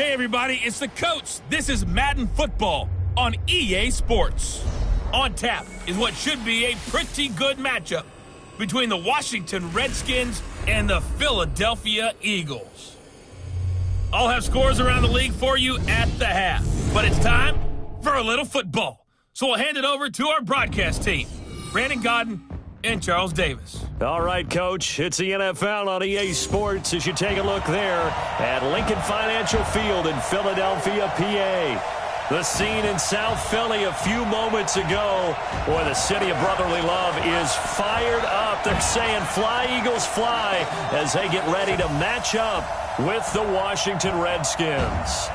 Hey everybody, it's the coach. This is Madden Football on EA Sports. On tap is what should be a pretty good matchup between the Washington Redskins and the Philadelphia Eagles. I'll have scores around the league for you at the half, but it's time for a little football. So we'll hand it over to our broadcast team, Brandon Godden and Charles Davis. All right, Coach, it's the NFL on EA Sports as you take a look there at Lincoln Financial Field in Philadelphia, PA. The scene in South Philly a few moments ago where the city of brotherly love is fired up. They're saying fly, Eagles, fly as they get ready to match up with the Washington Redskins.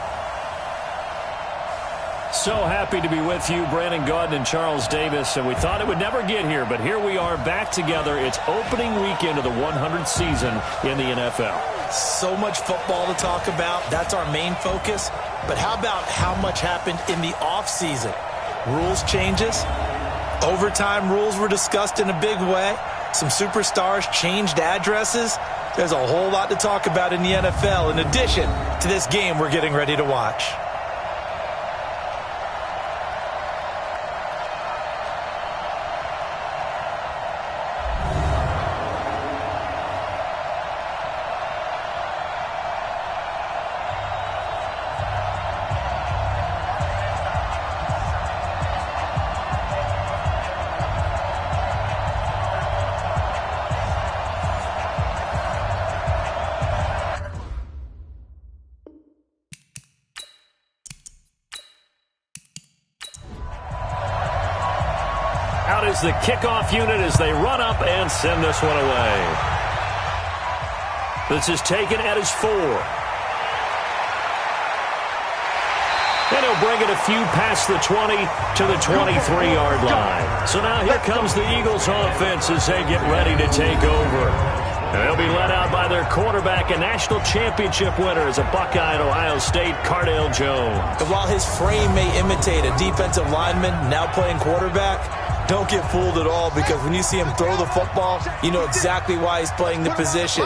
So happy to be with you, Brandon Godden and Charles Davis, and we thought it would never get here, but here we are back together. It's opening weekend of the 100th season in the NFL. So much football to talk about. That's our main focus. But how about how much happened in the offseason? Rules changes. Overtime rules were discussed in a big way. Some superstars changed addresses. There's a whole lot to talk about in the NFL in addition to this game we're getting ready to watch. Out is the kickoff unit as they run up and send this one away. This is taken at his 4. And he'll bring it a few past the 20 to the 23-yard line. So now here comes the Eagles offense as they get ready to take over. And they'll be led out by their quarterback, a national championship winner as a Buckeye at Ohio State, Cardale Jones. And while his frame may imitate a defensive lineman now playing quarterback, don't get fooled at all, because when you see him throw the football, you know exactly why he's playing the position.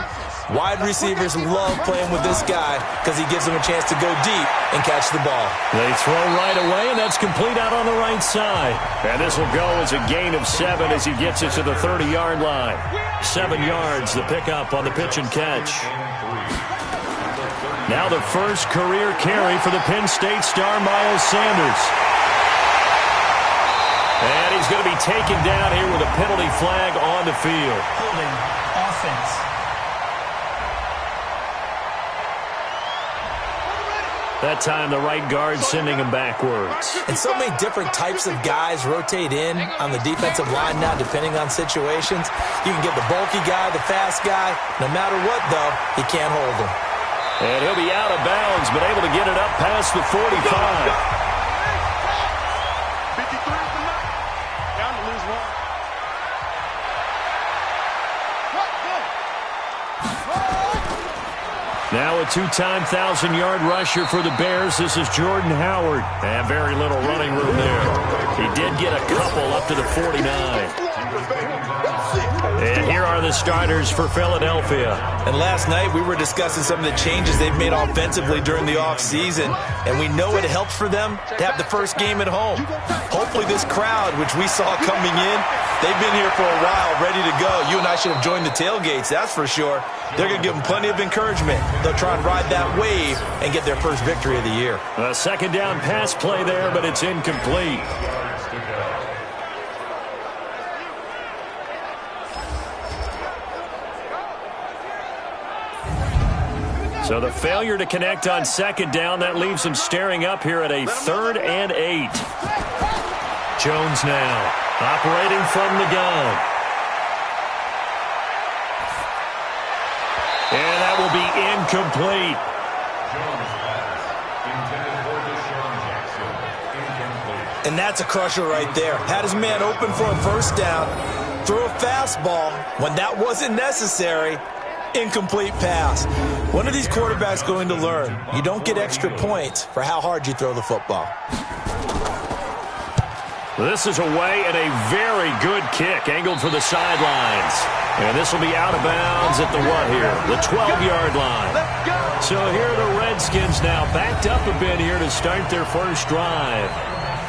Wide receivers love playing with this guy because he gives them a chance to go deep and catch the ball. They throw right away, and that's complete out on the right side. And this will go as a gain of 7 as he gets it to the 30-yard line. 7 yards, the pickup on the pitch and catch. Now the first career carry for the Penn State star, Miles Sanders. And he's going to be taken down here with a penalty flag on the field. Holding offense. That time the right guard sending him backwards. And so many different types of guys rotate in on the defensive line now depending on situations. You can get the bulky guy, the fast guy. No matter what, though, he can't hold him. And he'll be out of bounds, but able to get it up past the 45. Now a two-time 1,000-yard rusher for the Bears. This is Jordan Howard. And very little running room there. He did get a couple up to the 49. And here are the starters for Philadelphia. And last night we were discussing some of the changes they've made offensively during the offseason. And we know it helps for them to have the first game at home. Hopefully this crowd, which we saw coming in, they've been here for a while, ready to go. You and I should have joined the tailgates, that's for sure. They're going to give them plenty of encouragement. They'll try and ride that wave and get their first victory of the year. A second down pass play there, but it's incomplete. So the failure to connect on second down, that leaves him staring up here at a 3rd and 8. Jones now operating from the gun. And that will be incomplete. And that's a crusher right there. Had his man open for a first down, threw a fastball when that wasn't necessary. Incomplete pass. When are these quarterbacks going to learn? You don't get extra points for how hard you throw the football. This is away and a very good kick, angled for the sidelines. And this will be out of bounds at the what here? The 12-yard line. So here are the Redskins now backed up a bit here to start their first drive.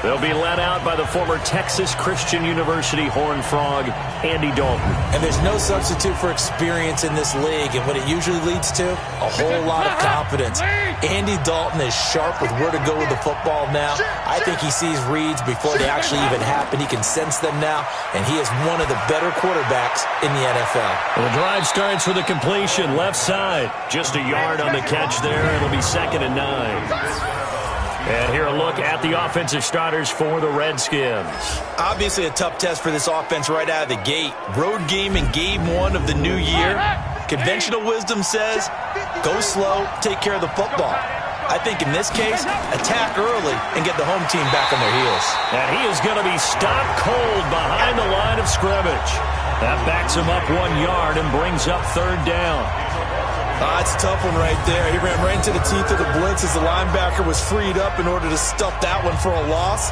They'll be led out by the former Texas Christian University Horned Frog, Andy Dalton. And there's no substitute for experience in this league. And what it usually leads to, a whole lot of confidence. Andy Dalton is sharp with where to go with the football now. I think he sees reads before they actually even happen. He can sense them now. And he is one of the better quarterbacks in the NFL. Well, the drive starts with a completion left side. Just a yard on the catch there. It'll be 2nd and 9. And here a look at the offensive starters for the Redskins. Obviously a tough test for this offense right out of the gate. Road game in game 1 of the new year. Conventional wisdom says, go slow, take care of the football. I think in this case, attack early and get the home team back on their heels. And he is going to be stopped cold behind the line of scrimmage. That backs him up 1 yard and brings up 3rd down. It's a tough one right there. He ran right into the teeth of the blitz as the linebacker was freed up in order to stuff that one for a loss.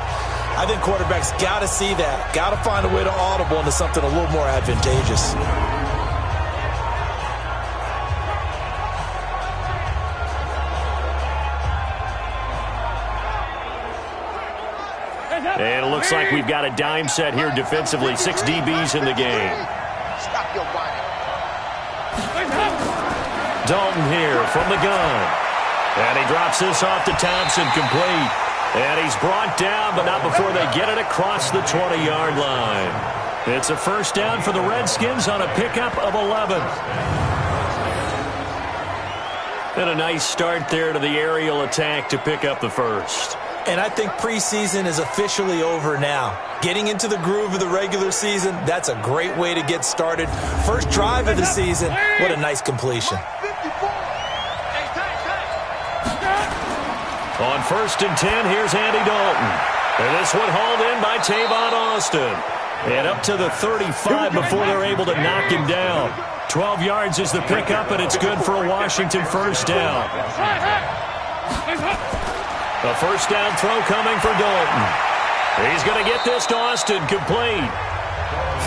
I think quarterbacks got to see that. Got to find a way to audible into something a little more advantageous. And it looks like we've got a dime set here defensively. 6 DBs in the game. Stop your whining. Dalton here from the gun. And he drops this off to Thompson, complete. And he's brought down, but not before they get it across the 20-yard line. It's a first down for the Redskins on a pickup of 11. And a nice start there to the aerial attack to pick up the first. And I think preseason is officially over now. Getting into the groove of the regular season, that's a great way to get started. First drive of the season, what a nice completion. On 1st and 10, here's Andy Dalton. And this one hauled in by Tavon Austin. And up to the 35 before they're able to knock him down. 12 yards is the pickup, and it's good for a Washington first down. A first down throw coming for Dalton. He's going to get this to Austin, complete.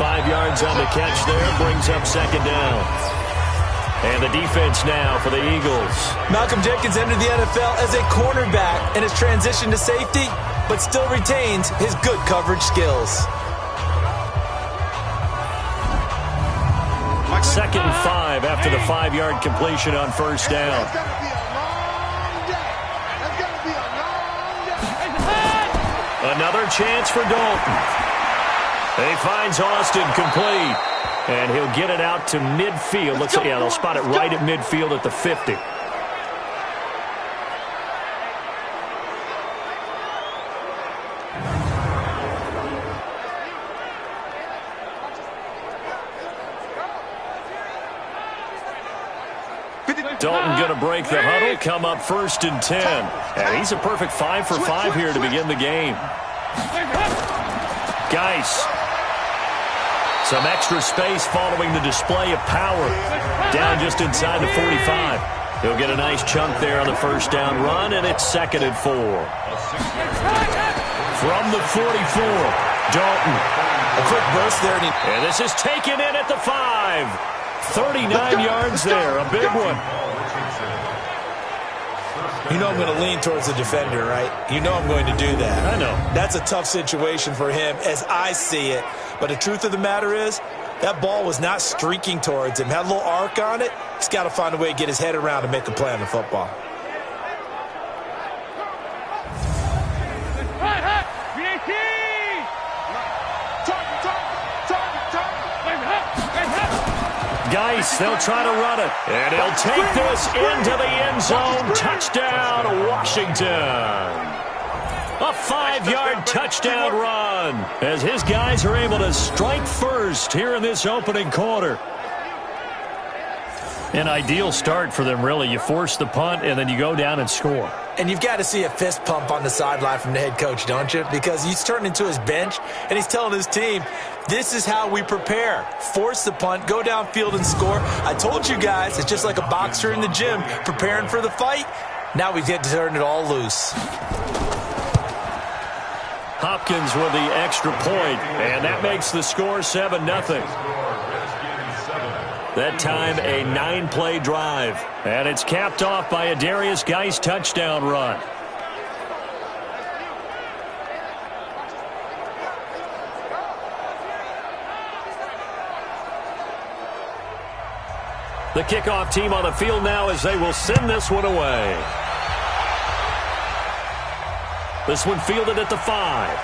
5 yards on the catch there, brings up 2nd down. And the defense now for the Eagles. Malcolm Jenkins entered the NFL as a cornerback and has transitioned to safety, but still retains his good coverage skills. 2nd and 5 after the 5-yard completion on first down. Another chance for Dalton. He finds Austin, complete. And he'll get it out to midfield. Looks like, yeah, they'll spot it right at midfield at the 50. Dalton going to break the huddle, come up 1st and 10. And he's a perfect 5 for 5 here to begin the game. Geis. Some extra space following the display of power. Down just inside the 45. He'll get a nice chunk there on the first down run, and it's 2nd and 4. From the 44, Dalton. A quick burst there. And this is taken in at the 5. 39 yards there, a big one. You know I'm going to lean towards the defender, right? You know I'm going to do that. I know. That's a tough situation for him as I see it. But the truth of the matter is, that ball was not streaking towards him. Had a little arc on it. He's got to find a way to get his head around and make a play on the football. Geis, they'll try to run it. And he'll take this into the end zone. Touchdown, Washington. A 5-yard touchdown run as his guys are able to strike first here in this opening quarter. An ideal start for them, really. You force the punt, and then you go down and score. And you've got to see a fist pump on the sideline from the head coach, don't you? Because he's turned into his bench, and he's telling his team, this is how we prepare. Force the punt, go downfield and score. I told you guys, it's just like a boxer in the gym preparing for the fight. Now we get to turn it all loose. Hopkins with the extra point, and that makes the score 7-0. That time a 9-play drive. And it's capped off by a Darius Geis touchdown run. The kickoff team on the field now as they will send this one away. This one fielded at the 5.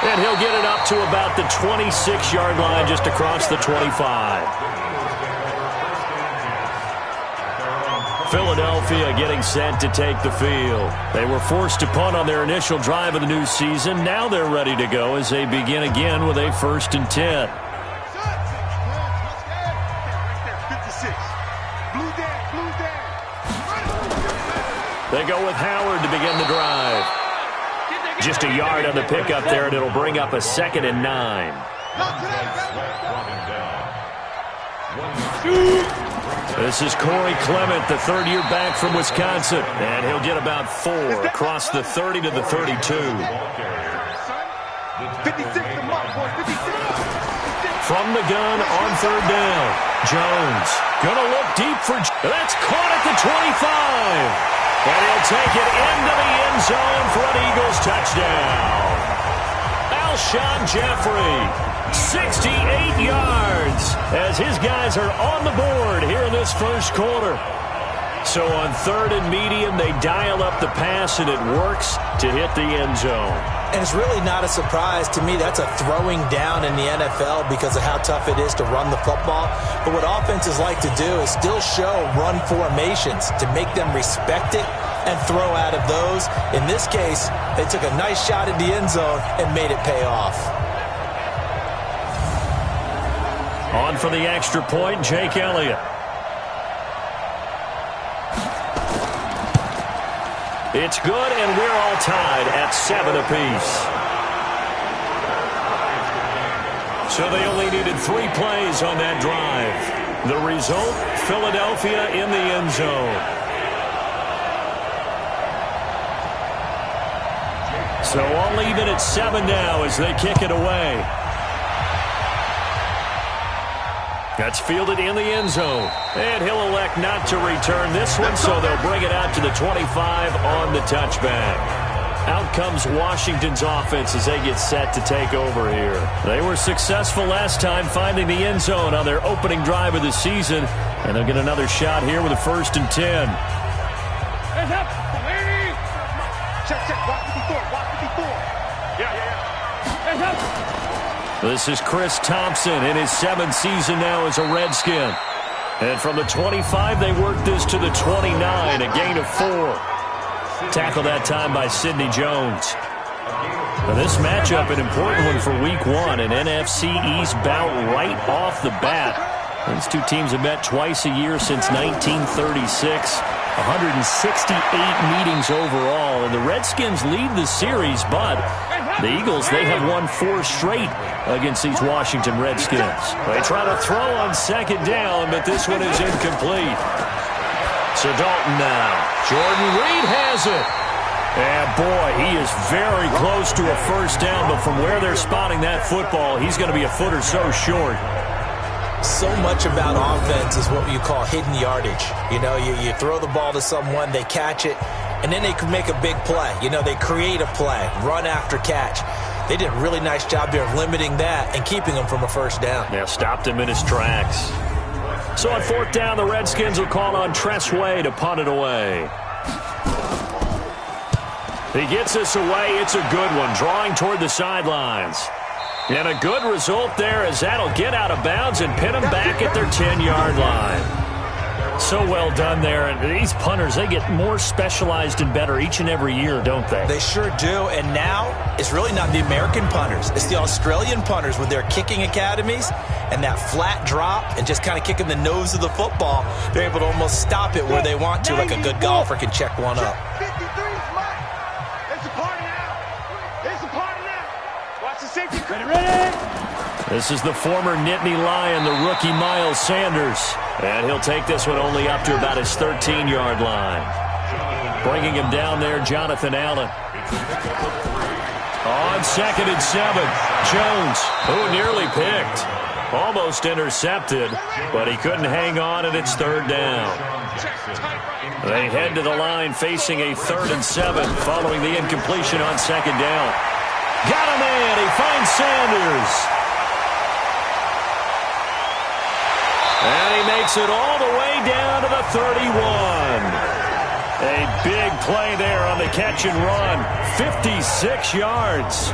And he'll get it up to about the 26-yard line just across the 25. Philadelphia getting set to take the field. They were forced to punt on their initial drive of the new season. Now they're ready to go as they begin again with a 1st and 10. They go with Howard to begin the drive. Just a yard on the pickup there, and it'll bring up a 2nd and 9. This is Corey Clement, the third-year back from Wisconsin. And he'll get about 4 across the 30 to the 32. From the gun on 3rd down. Jones gonna look deep for... That's caught at the 25. And he'll take it into the end zone for an Eagles touchdown. Alshon Jeffrey, 68 yards, as his guys are on the board here in this first quarter. So on 3rd and medium, they dial up the pass, and it works to hit the end zone. And it's really not a surprise to me. That's a throwing down in the NFL because of how tough it is to run the football. But what offenses like to do is still show run formations to make them respect it and throw out of those. In this case, they took a nice shot at the end zone and made it pay off. On for the extra point, Jake Elliott. It's good, and we're all tied at 7 apiece. So they only needed 3 plays on that drive. The result, Philadelphia in the end zone. So all even at 7 now as they kick it away. That's fielded in the end zone. And he'll elect not to return this one, so they'll bring it out to the 25 on the touchback. Out comes Washington's offense as they get set to take over here. They were successful last time finding the end zone on their opening drive of the season, and they'll get another shot here with a 1st and 10. Hands up! Check. Walk 54. Yeah. Hands up! This is Chris Thompson in his 7th season now as a Redskin. And from the 25, they work this to the 29, a gain of 4. Tackled that time by Sidney Jones. Now this matchup, an important one for Week 1, an NFC East bout right off the bat. These two teams have met twice a year since 1936. 168 meetings overall, and the Redskins lead the series, but the Eagles, they have won 4 straight against these Washington Redskins. They try to throw on 2nd down, but this one is incomplete. So Dalton now. Jordan Reed has it. And boy, he is very close to a 1st down, but from where they're spotting that football, he's going to be a foot or so short. So much about offense is what you call hidden yardage. You know, you throw the ball to someone, they catch it, and then they can make a big play. You know, they create a play, run after catch. They did a really nice job there of limiting that and keeping him from a 1st down. Yeah, stopped him in his tracks. So on 4th down, the Redskins will call on Tress Way to punt it away. He gets this away. It's a good one, drawing toward the sidelines. And a good result there as that'll get out of bounds and pin them back at their 10-yard line. So well done there. And these punters, they get more specialized and better each and every year, don't they? They sure do. And now it's really not the American punters. It's the Australian punters with their kicking academies and that flat drop and just kind of kicking the nose of the football. They're able to almost stop it where they want to, like a good golfer can check one up. 53 is mine. It's a party now. It's a party now. Watch the safety. Ready? This is the former Nittany Lion, the rookie Miles Sanders. And he'll take this one only up to about his 13-yard line. Bringing him down there, Jonathan Allen. On 2nd and 7, Jones, who nearly picked. Almost intercepted, but he couldn't hang on, and it's third down. They head to the line facing a 3rd and 7 following the incompletion on second down. Got a man. He finds Sanders. And he makes it all the way down to the 31. A big play there on the catch and run. 56 yards.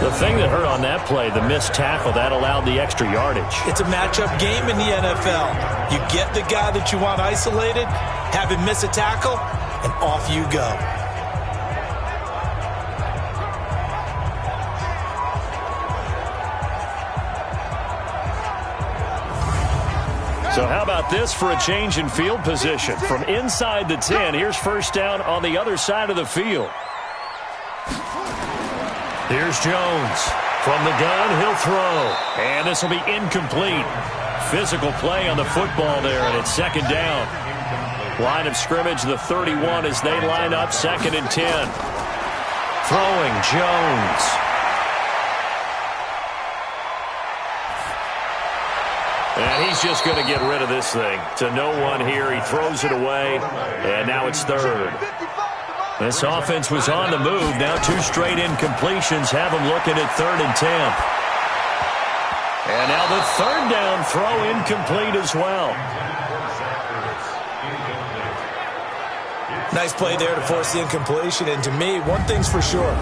The thing that hurt on that play, the missed tackle, that allowed the extra yardage. It's a matchup game in the NFL. You get the guy that you want isolated, have him miss a tackle, and off you go. So how about this for a change in field position? From inside the 10, here's first down on the other side of the field. Here's Jones. From the gun, he'll throw. And this will be incomplete. Physical play on the football there, and it's second down. Line of scrimmage, the 31 as they line up, 2nd and 10. Throwing, Jones. And he's just going to get rid of this thing. To no one here. He throws it away, and now it's third. This offense was on the move. Now 2 straight incompletions have them looking at 3rd and 10. And now the 3rd down throw incomplete as well. Nice play there to force the incompletion. And to me, one thing's for sure.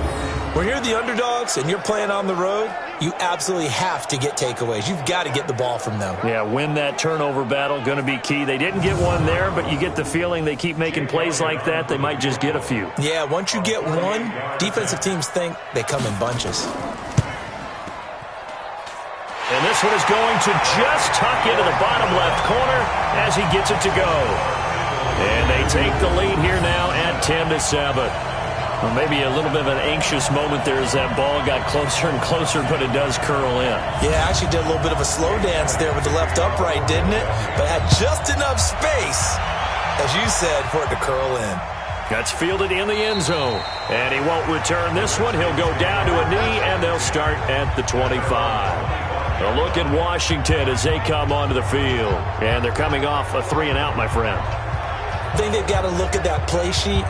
When you're the underdogs and you're playing on the road, you absolutely have to get takeaways. You've got to get the ball from them. Yeah, win that turnover battle, going to be key. They didn't get one there, but you get the feeling they keep making plays like that, they might just get a few. Yeah, once you get one, defensive teams think they come in bunches. And this one is going to just tuck into the bottom left corner as he gets it to go. And they take the lead here now at 10-7. Well, maybe a little bit of an anxious moment there as that ball got closer and closer, but it does curl in. Yeah, actually did a little bit of a slow dance there with the left upright, didn't it? But had just enough space, as you said, for it to curl in. That's fielded in the end zone. And he won't return this one. He'll go down to a knee, and they'll start at the 25. A look at Washington as they come onto the field. And they're coming off a 3-and-out, my friend. I think they've got to look at that play sheet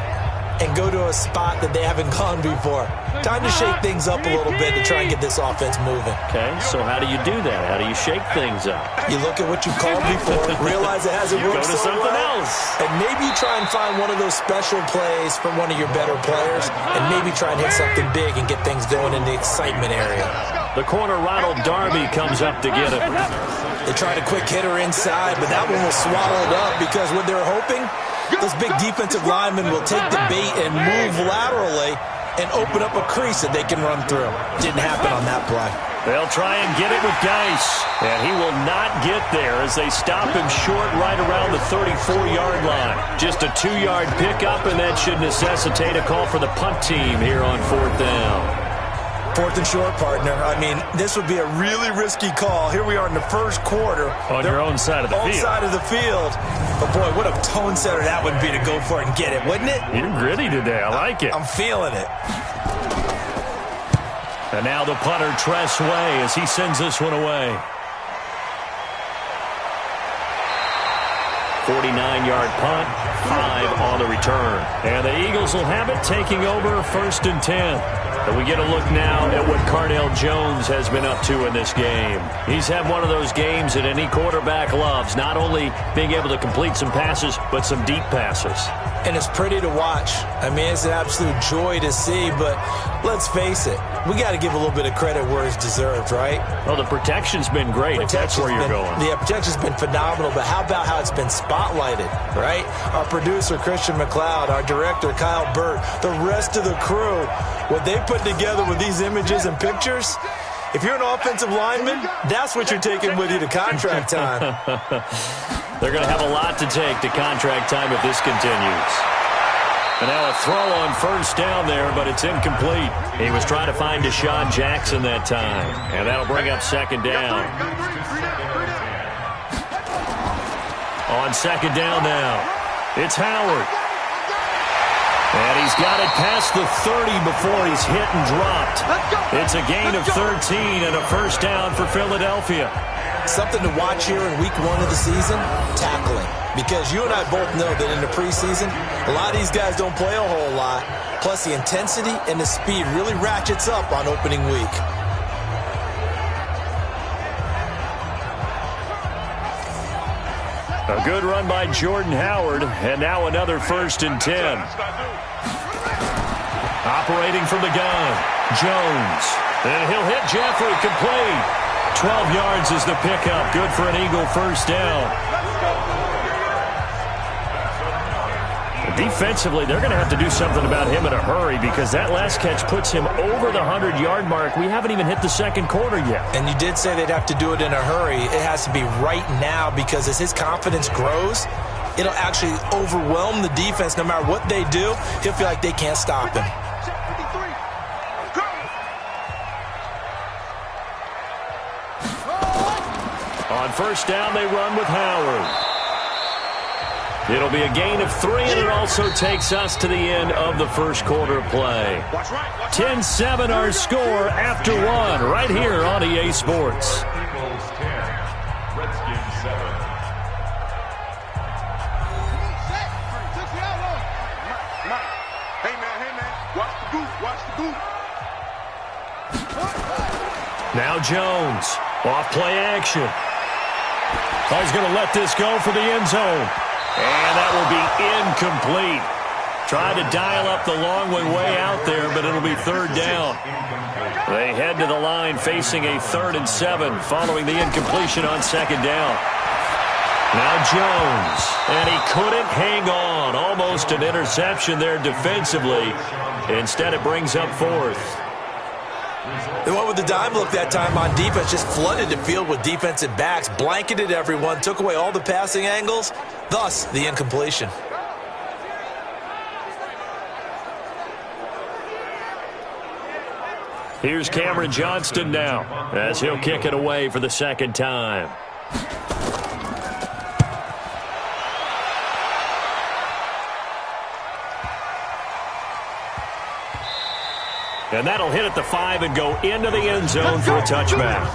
and go to a spot that they haven't gone before. Time to shake things up a little bit to try and get this offense moving. Okay, so how do you do that? How do you shake things up? You look at what you've called before, realize it hasn't worked so well. Go to something else. And maybe you try and find one of those special plays from one of your better players, and maybe try and hit something big and get things going in the excitement area. The corner, Ronald Darby, comes up to get it. They tried a quick hitter inside, but that one was swallowed up because what they're hoping, those big defensive linemen will take the bait and move laterally and open up a crease that they can run through. Didn't happen on that play. They'll try and get it with Geis, and he will not get there as they stop him short right around the 34-yard line. Just a 2-yard pickup, and that should necessitate a call for the punt team here on 4th down. 4th and short, partner. I mean, this would be a really risky call. Here we are in the first quarter. On your own side of the field. Own side of the field. But, boy, what a tone setter that would be to go for it and get it, wouldn't it? You're gritty today. I like it. I'm feeling it. And now the punter, Tress Way, as he sends this one away. 49-yard punt, 5 on the return. And the Eagles will have it, taking over 1st and 10. And we get a look now at what Cardale Jones has been up to in this game. He's had one of those games that any quarterback loves, not only being able to complete some passes, but some deep passes. And it's pretty to watch. I mean, it's an absolute joy to see, but let's face it, we got to give a little bit of credit where it's deserved, right? Well, the protection's been great, if that's where you're going. Yeah, protection's been phenomenal, but how about how it's been spotlighted, right? Our producer, Christian McLeod, our director, Kyle Burt, the rest of the crew, what they put together with these images and pictures, if you're an offensive lineman, that's what you're taking with you to contract time. They're going to have a lot to take to contract time if this continues. And now a throw on 1st down there, but it's incomplete. He was trying to find Deshaun Jackson that time, and that'll bring up 2nd down. On 2nd down now, it's Howard. And he's got it past the 30 before he's hit and dropped. It's a gain of 13 and a first down for Philadelphia. Something to watch here in week 1 of the season, tackling. Because you and I both know that in the preseason, a lot of these guys don't play a whole lot. Plus, the intensity and the speed really ratchets up on opening week. A good run by Jordan Howard, and now another 1st and 10. Operating from the gun, Jones. And he'll hit Jeffrey, complete. 12 yards is the pickup, good for an Eagle first down. Defensively, they're going to have to do something about him in a hurry because that last catch puts him over the 100-yard mark. We haven't even hit the second quarter yet. And you did say they'd have to do it in a hurry. It has to be right now because as his confidence grows, it'll actually overwhelm the defense. No matter what they do, he'll feel like they can't stop him. On first down, they run with Howard. It'll be a gain of 3, and it also takes us to the end of the first quarter play. 10-7 our score after 1 right here on EA Sports. Eagles 10, Redskins 7. Hey, man, watch the boot. Now Jones, off play action. Oh, he's going to let this go for the end zone. And that will be incomplete. Tried to dial up the long way out there, but it'll be 3rd down. They head to the line facing a 3rd and 7 following the incompletion on 2nd down. Now Jones, and he couldn't hang on. Almost an interception there defensively. Instead, it brings up 4th. They went with the dime look that time on defense, just flooded the field with defensive backs, blanketed everyone, took away all the passing angles, thus the incompletion. Here's Cameron Johnston now as he'll kick it away for the 2nd time. And that'll hit at the 5 and go into the end zone for a touchback.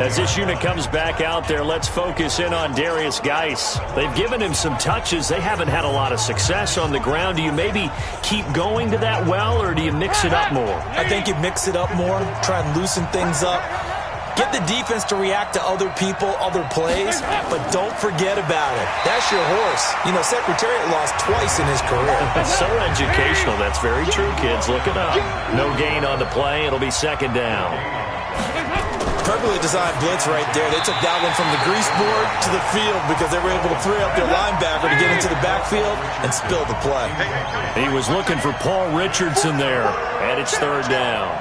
As this unit comes back out there, let's focus in on Darius Geis. They've given him some touches. They haven't had a lot of success on the ground. Do you maybe keep going to that well, or do you mix it up more? I think you mix it up more, try and loosen things up. Get the defense to react to other people, other plays, but don't forget about it. That's your horse. You know, Secretariat lost twice in his career. So educational. That's very true, kids. Look it up. No gain on the play. It'll be 2nd down. Perfectly designed blitz right there. They took that one from the grease board to the field because they were able to free up their linebacker to get into the backfield and spill the play. He was looking for Paul Richardson there, and it's 3rd down.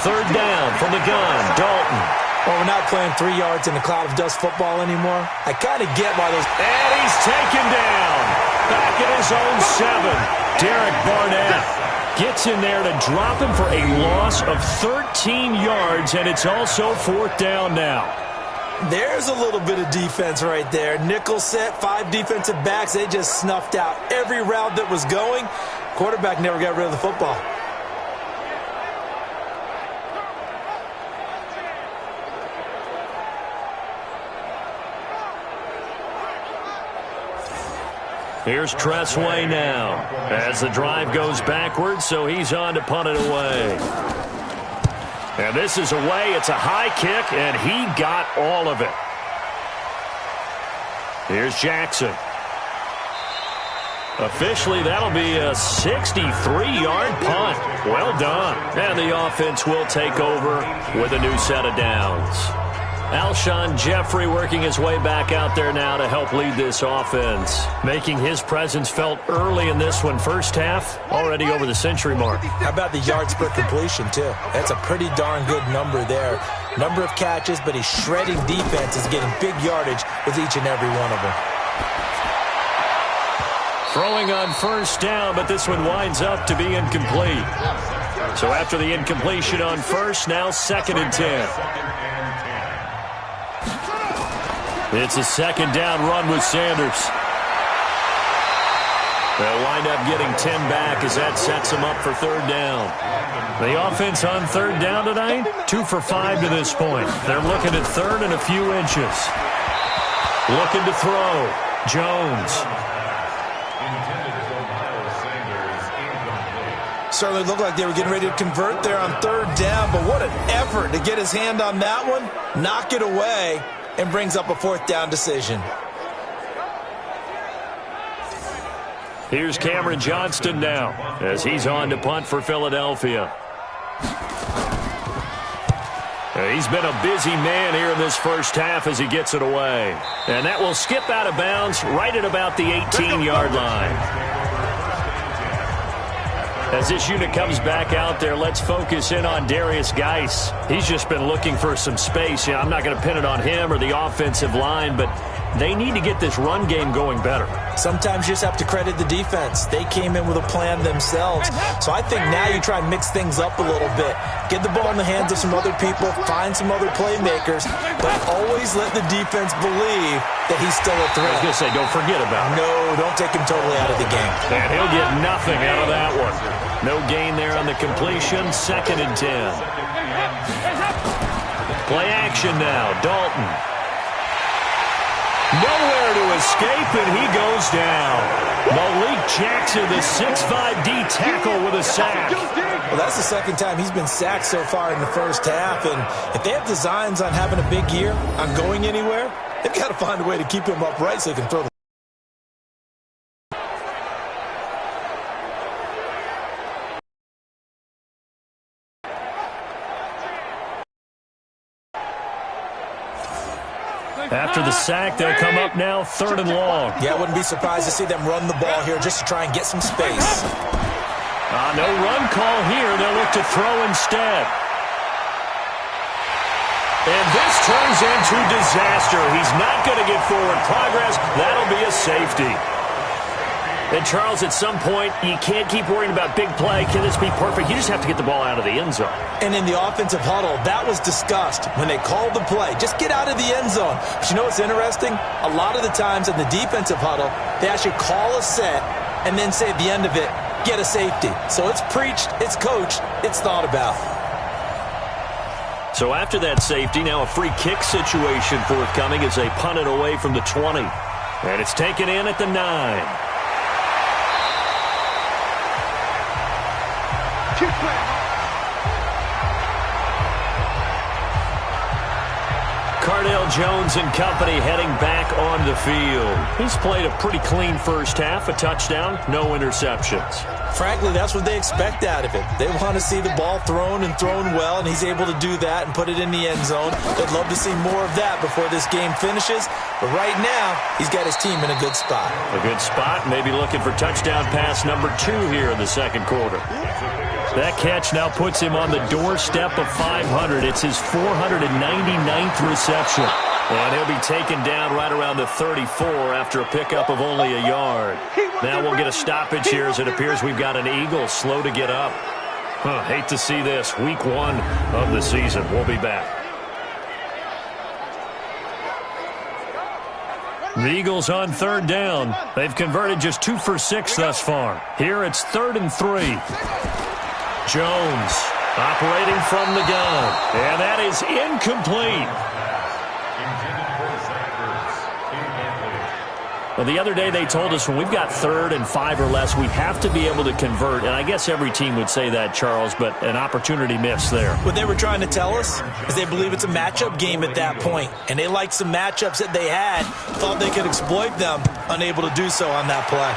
3rd down from the gun, Dalton. Well, we're not playing 3 yards in a cloud of dust football anymore. I kind of get why those... And he's taken down. Back at his own 7. Derek Barnett gets in there to drop him for a loss of 13 yards, and it's also 4th down now. There's a little bit of defense right there. Nickel set, 5 defensive backs. They just snuffed out every route that was going. Quarterback never got rid of the football. Here's Tressway now as the drive goes backwards, so he's on to punt it away. And this is away. It's a high kick, and he got all of it. Here's Jackson. Officially, that'll be a 63-yard punt. Well done. And the offense will take over with a new set of downs. Alshon Jeffrey working his way back out there now to help lead this offense, making his presence felt early in this one. First half, already over the century mark. How about the yards per completion, too? That's a pretty darn good number there. Number of catches, but he's shredding defense, is getting big yardage with each and every one of them. Throwing on first down, but this one winds up to be incomplete. So after the incompletion on first, now 2nd and 10. It's a 2nd down run with Sanders. They'll wind up getting 10 back as that sets them up for third down. The offense on third down tonight, 2 for 5 to this point. They're looking at third and a few inches. Looking to throw. Jones. Certainly looked like they were getting ready to convert there on third down, but what an effort to get his hand on that one, knock it away, and brings up a fourth down decision. Here's Cameron Johnston now as he's on to punt for Philadelphia. He's been a busy man here in this first half as he gets it away. And that will skip out of bounds right at about the 18-yard line. As this unit comes back out there, let's focus in on Darius Geis. He's just been looking for some space. I'm not going to pin it on him or the offensive line, but they need to get this run game going better. Sometimes you just have to credit the defense. They came in with a plan themselves. So I think now you try and mix things up a little bit. Get the ball in the hands of some other people, find some other playmakers, but always let the defense believe that he's still a threat. I was going to say, don't forget about it. No, don't take him totally out of the game. And he'll get nothing out of that one. No gain there on the completion, 2nd and 10. Play action now, Dalton. Nowhere to escape, and he goes down. Malik Jackson, the 6'5" D tackle with a sack. Well, that's the second time he's been sacked so far in the first half, and if they have designs on having a big year, on going anywhere, they've got to find a way to keep him upright so they can throw the After the sack, they'll come up now 3rd and long. Yeah, I wouldn't be surprised to see them run the ball here just to try and get some space. No run call here. They'll look to throw instead. And this turns into disaster. He's not going to get forward progress. That'll be a safety. And, Charles, at some point, you can't keep worrying about big play. Can this be perfect? You just have to get the ball out of the end zone. And in the offensive huddle, that was discussed when they called the play. Just get out of the end zone. But you know what's interesting? A lot of the times in the defensive huddle, they actually call a set and then say at the end of it, get a safety. So it's preached, it's coached, it's thought about. So after that safety, now a free kick situation forthcoming as they punt it away from the 20. And it's taken in at the 9. Cardale Jones and company heading back on the field. He's played a pretty clean first half, a touchdown, no interceptions. Frankly, that's what they expect out of him. They want to see the ball thrown and thrown well, and he's able to do that and put it in the end zone. They'd love to see more of that before this game finishes. But right now, he's got his team in a good spot. A good spot, maybe looking for touchdown pass number 2 here in the second quarter. That catch now puts him on the doorstep of 500. It's his 499th reception. And he'll be taken down right around the 34 after a pickup of only a yard. Now we'll get a stoppage here as it appears we've got an Eagle slow to get up. Hate to see this. Week 1 of the season. We'll be back. The Eagles on third down. They've converted just 2 for 6 thus far. Here it's 3rd and 3. Jones operating from the gun. And that is incomplete. Well, the other day they told us when we've got 3rd and 5 or less, we have to be able to convert. And I guess every team would say that, Charles, but an opportunity missed there. What they were trying to tell us is they believe it's a matchup game at that point. And they liked some matchups that they had, thought they could exploit them, unable to do so on that play.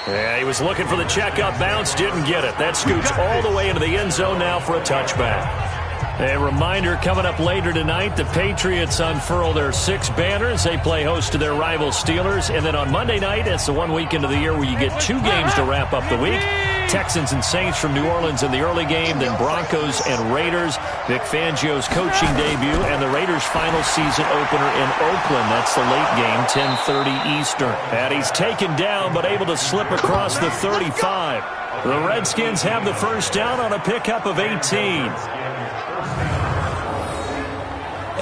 Yeah, he was looking for the checkup bounce, didn't get it. That scoots all the way into the end zone now for a touchback. A reminder coming up later tonight, the Patriots unfurl their 6 banners. They play host to their rival Steelers. And then on Monday night, it's the one weekend of the year where you get 2 games to wrap up the week. Texans and Saints from New Orleans in the early game, then Broncos and Raiders. Vic Fangio's coaching debut and the Raiders' final season opener in Oakland. That's the late game, 10:30 Eastern. And he's taken down but able to slip across the 35. The Redskins have the first down on a pickup of 18.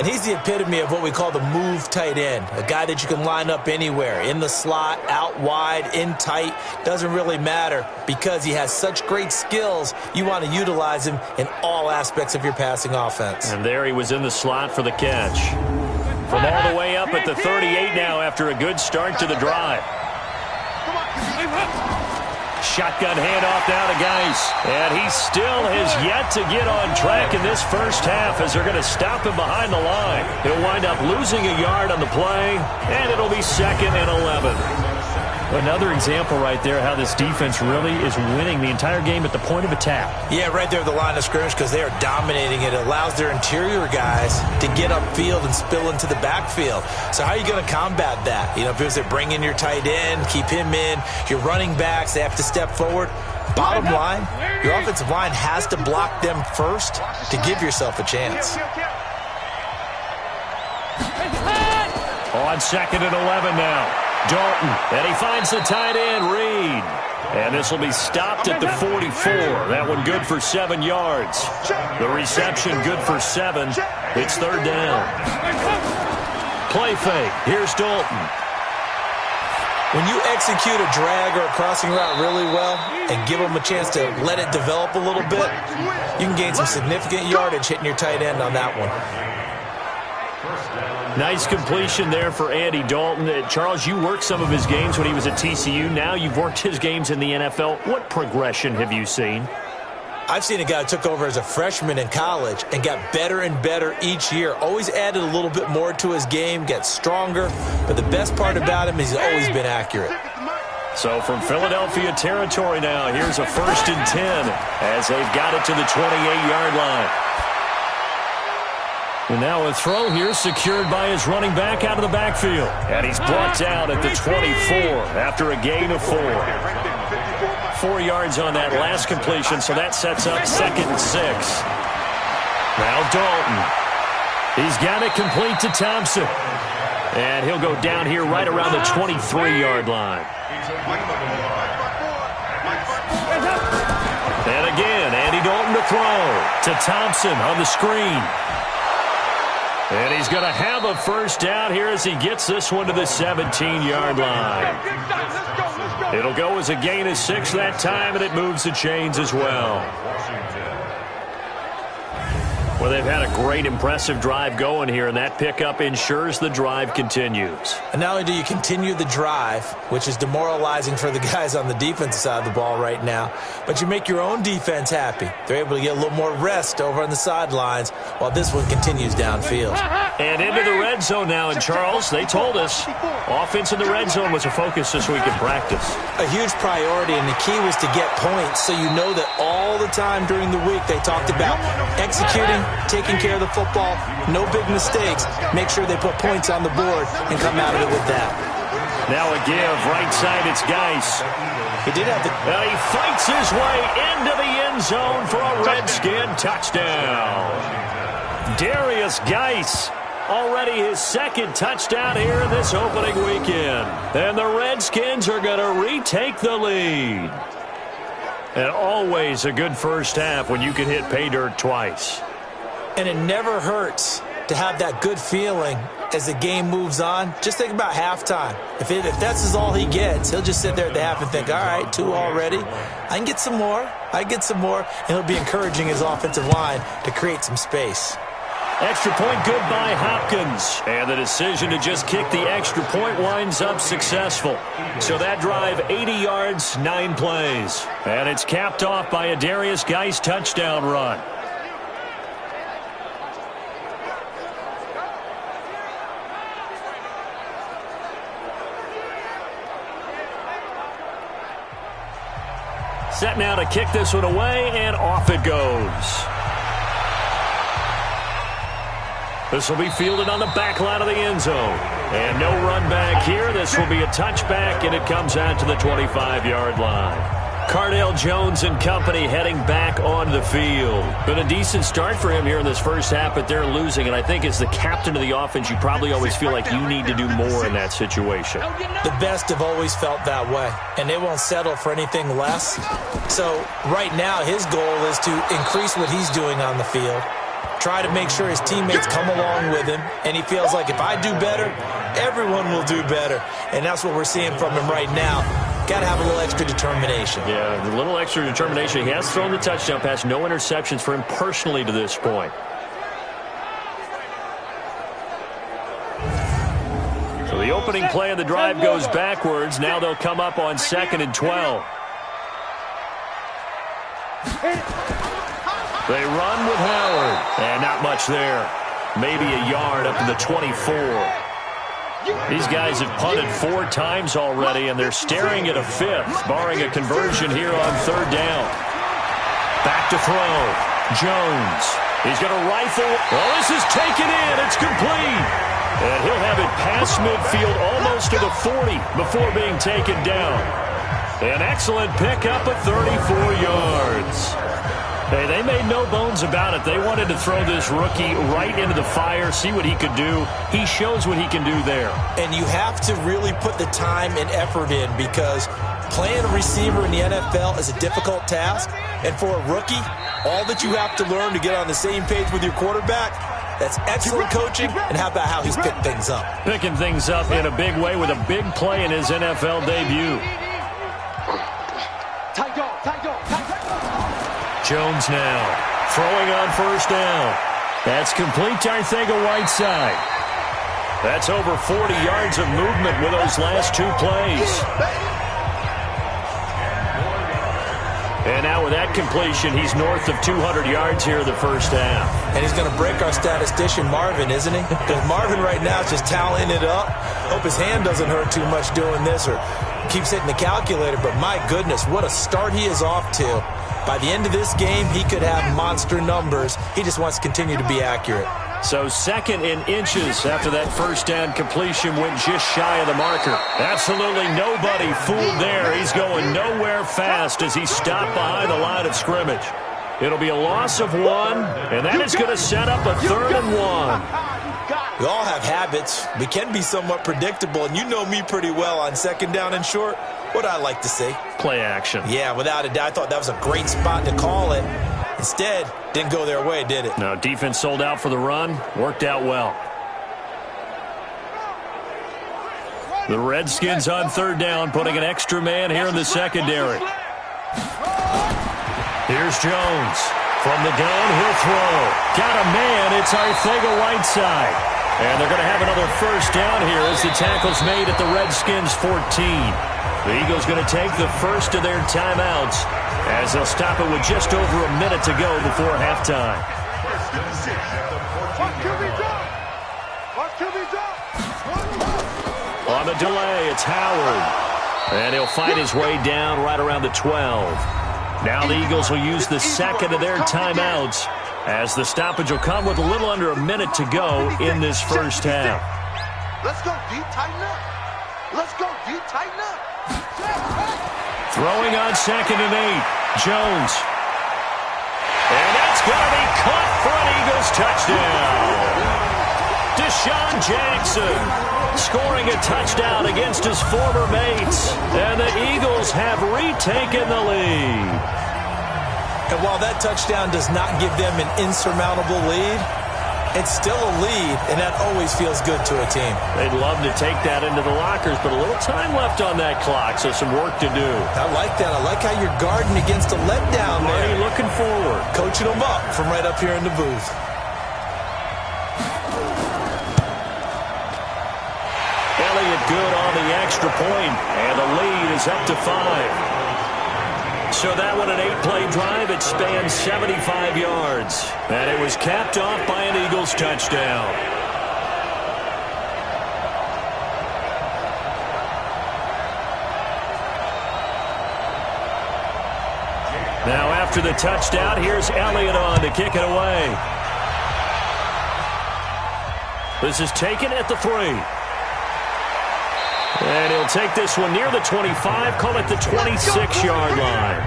And he's the epitome of what we call the move tight end, a guy that you can line up anywhere, in the slot, out wide, in tight, doesn't really matter because he has such great skills. You want to utilize him in all aspects of your passing offense. And there he was in the slot for the catch. From all the way up at the 38 now after a good start to the drive. Shotgun handoff now to Geis. And he still has yet to get on track in this first half as they're going to stop him behind the line. He'll wind up losing a yard on the play, and it'll be 2nd and 11. Another example right there how this defense really is winning the entire game at the point of attack. Yeah, right there at the line of scrimmage because they are dominating. It allows their interior guys to get upfield and spill into the backfield. So how are you going to combat that? You know, if they bring in your tight end, keep him in, your running backs, they have to step forward. Bottom line, your offensive line has to block them first to give yourself a chance. On 2nd and 11 now. Dalton, and he finds the tight end, Reed. And this will be stopped at the 44. That one good for 7 yards. The reception good for 7. It's 3rd down. Play fake. Here's Dalton. When you execute a drag or a crossing route really well and give them a chance to let it develop a little bit, you can gain some significant yardage hitting your tight end on that one. Nice completion there for Andy Dalton. Charles, you worked some of his games when he was at TCU. Now you've worked his games in the NFL. What progression have you seen? I've seen a guy who took over as a freshman in college and got better and better each year. Always added a little bit more to his game, gets stronger. But the best part about him is he's always been accurate. So from Philadelphia territory now, here's a 1st and 10 as they've got it to the 28-yard line. And now a throw here secured by his running back out of the backfield. And he's brought down at the 24 after a gain of 4. 4 yards on that last completion, so that sets up 2nd and 6. Now Dalton. He's got it complete to Thompson. And he'll go down here right around the 23-yard line. And again, Andy Dalton to throw to Thompson on the screen. And he's going to have a 1st down here as he gets this one to the 17-yard line. It'll go as a gain of 6 that time, and it moves the chains as well. Well, they've had a great, impressive drive going here, and that pickup ensures the drive continues. And not only do you continue the drive, which is demoralizing for the guys on the defensive side of the ball right now, but you make your own defense happy. They're able to get a little more rest over on the sidelines while this one continues downfield. And into the red zone now, and Charles, they told us offense in the red zone was a focus this week in practice. A huge priority, and the key was to get points, so you know that all the time during the week they talked about executing, taking care of the football, no big mistakes. Make sure they put points on the board and come out of it with that. Now a give, right side, it's Geis. He did have the... he fights his way into the end zone for a Redskin touchdown. Darius Geis, already his 2nd touchdown here this opening weekend. And the Redskins are going to retake the lead. And always a good first half when you can hit pay dirt twice. And it never hurts to have that good feeling as the game moves on. Just think about halftime. If that's all he gets, he'll just sit there at the half and think, all right, 2 already. I can get some more. And he'll be encouraging his offensive line to create some space. Extra point good by Hopkins. And the decision to just kick the extra point winds up successful. So that drive, 80 yards, 9 plays. And it's capped off by a Darius Geis touchdown run. Set now to kick this one away, and off it goes. This will be fielded on the back line of the end zone. And no run back here. This will be a touchback, and it comes out to the 25-yard line. Cardale Jones and company heading back on the field. Been a decent start for him here in this first half, but they're losing. And I think as the captain of the offense, you probably always feel like you need to do more in that situation. The best have always felt that way, and they won't settle for anything less. So right now his goal is to increase what he's doing on the field try to make sure his teammates come along with him, and he feels like if I do better, everyone will do better. And that's what we're seeing from him right now. Got to have a little extra determination. Yeah, the little extra determination. He has thrown the touchdown pass. No interceptions for him personally to this point. So the opening play of the drive goes backwards. Now they'll come up on 2nd and 12. They run with Howard. And not much there. Maybe a yard up to the 24. These guys have punted 4 times already, and they're staring at a 5th, barring a conversion here on 3rd down. Back to throw. Jones. He's going to rifle. Oh, this is taken in. It's complete. And he'll have it past midfield almost to the 40 before being taken down. An excellent pickup of 34 yards. Hey, they made no bones about it. They wanted to throw this rookie right into the fire, see what he could do. He shows what he can do there. And you have to really put the time and effort in, because playing a receiver in the NFL is a difficult task. And for a rookie, all that you have to learn to get on the same page with your quarterback, that's excellent coaching. And how about how he's picked things up? Picking things up in a big way with a big play in his NFL debut. Jones now throwing on 1st down. That's complete to Arcega-Whiteside. That's over 40 yards of movement with those last 2 plays. And now with that completion, he's north of 200 yards here in the 1st half. And he's going to break our statistician Marvin, isn't he? Because Marvin right now is just tallying it up. Hope his hand doesn't hurt too much doing this, or keeps hitting the calculator. But my goodness, what a start he is off to. By the end of this game, he could have monster numbers. He just wants to continue to be accurate. So 2nd in inches after that 1st down completion went just shy of the marker. Absolutely nobody fooled there. He's going nowhere fast as he stopped behind the line of scrimmage. It'll be a loss of 1, and that is going to set up a 3rd and 1. We all have habits. We can be somewhat predictable, and you know me pretty well on 2nd down and short. What I like to see? Play action. Yeah, without a doubt. I thought that was a great spot to call it. Instead, didn't go their way, did it? No, defense sold out for the run. Worked out well. The Redskins on 3rd down, putting an extra man here in the secondary. Here's Jones. From the gun, he'll throw. Got a man. It's Arcega-Whiteside. And they're going to have another 1st down here as the tackle's made at the Redskins 14. The Eagles going to take the first of their timeouts as they'll stop it with just over a minute to go before halftime. On the delay, it's Howard. And he'll fight his way down right around the 12. Now the Eagles will use the 2nd of their timeouts as the stoppage will come with a little under a minute to go in this 1st half. Let's go deep, tighten up. Let's go deep, tighten up. Throwing on 2nd and 8. Jones. And that's going to be caught for an Eagles touchdown. Deshaun Jackson scoring a touchdown against his former mates. And the Eagles have retaken the lead. And while that touchdown does not give them an insurmountable lead, it's still a lead, and that always feels good to a team. They'd love to take that into the lockers, but a little time left on that clock, so some work to do. I like that. I like how you're guarding against a letdown there. Marty looking forward. Coaching them up from right up here in the booth. Elliott good on the extra point, and the lead is up to 5. So that one, an 8-play drive. It spans 75 yards. And it was capped off by an Eagles touchdown. Now after the touchdown, here's Elliott on to kick it away. This is taken at the 3. And he'll take this one near the 25, call it the 26-yard line.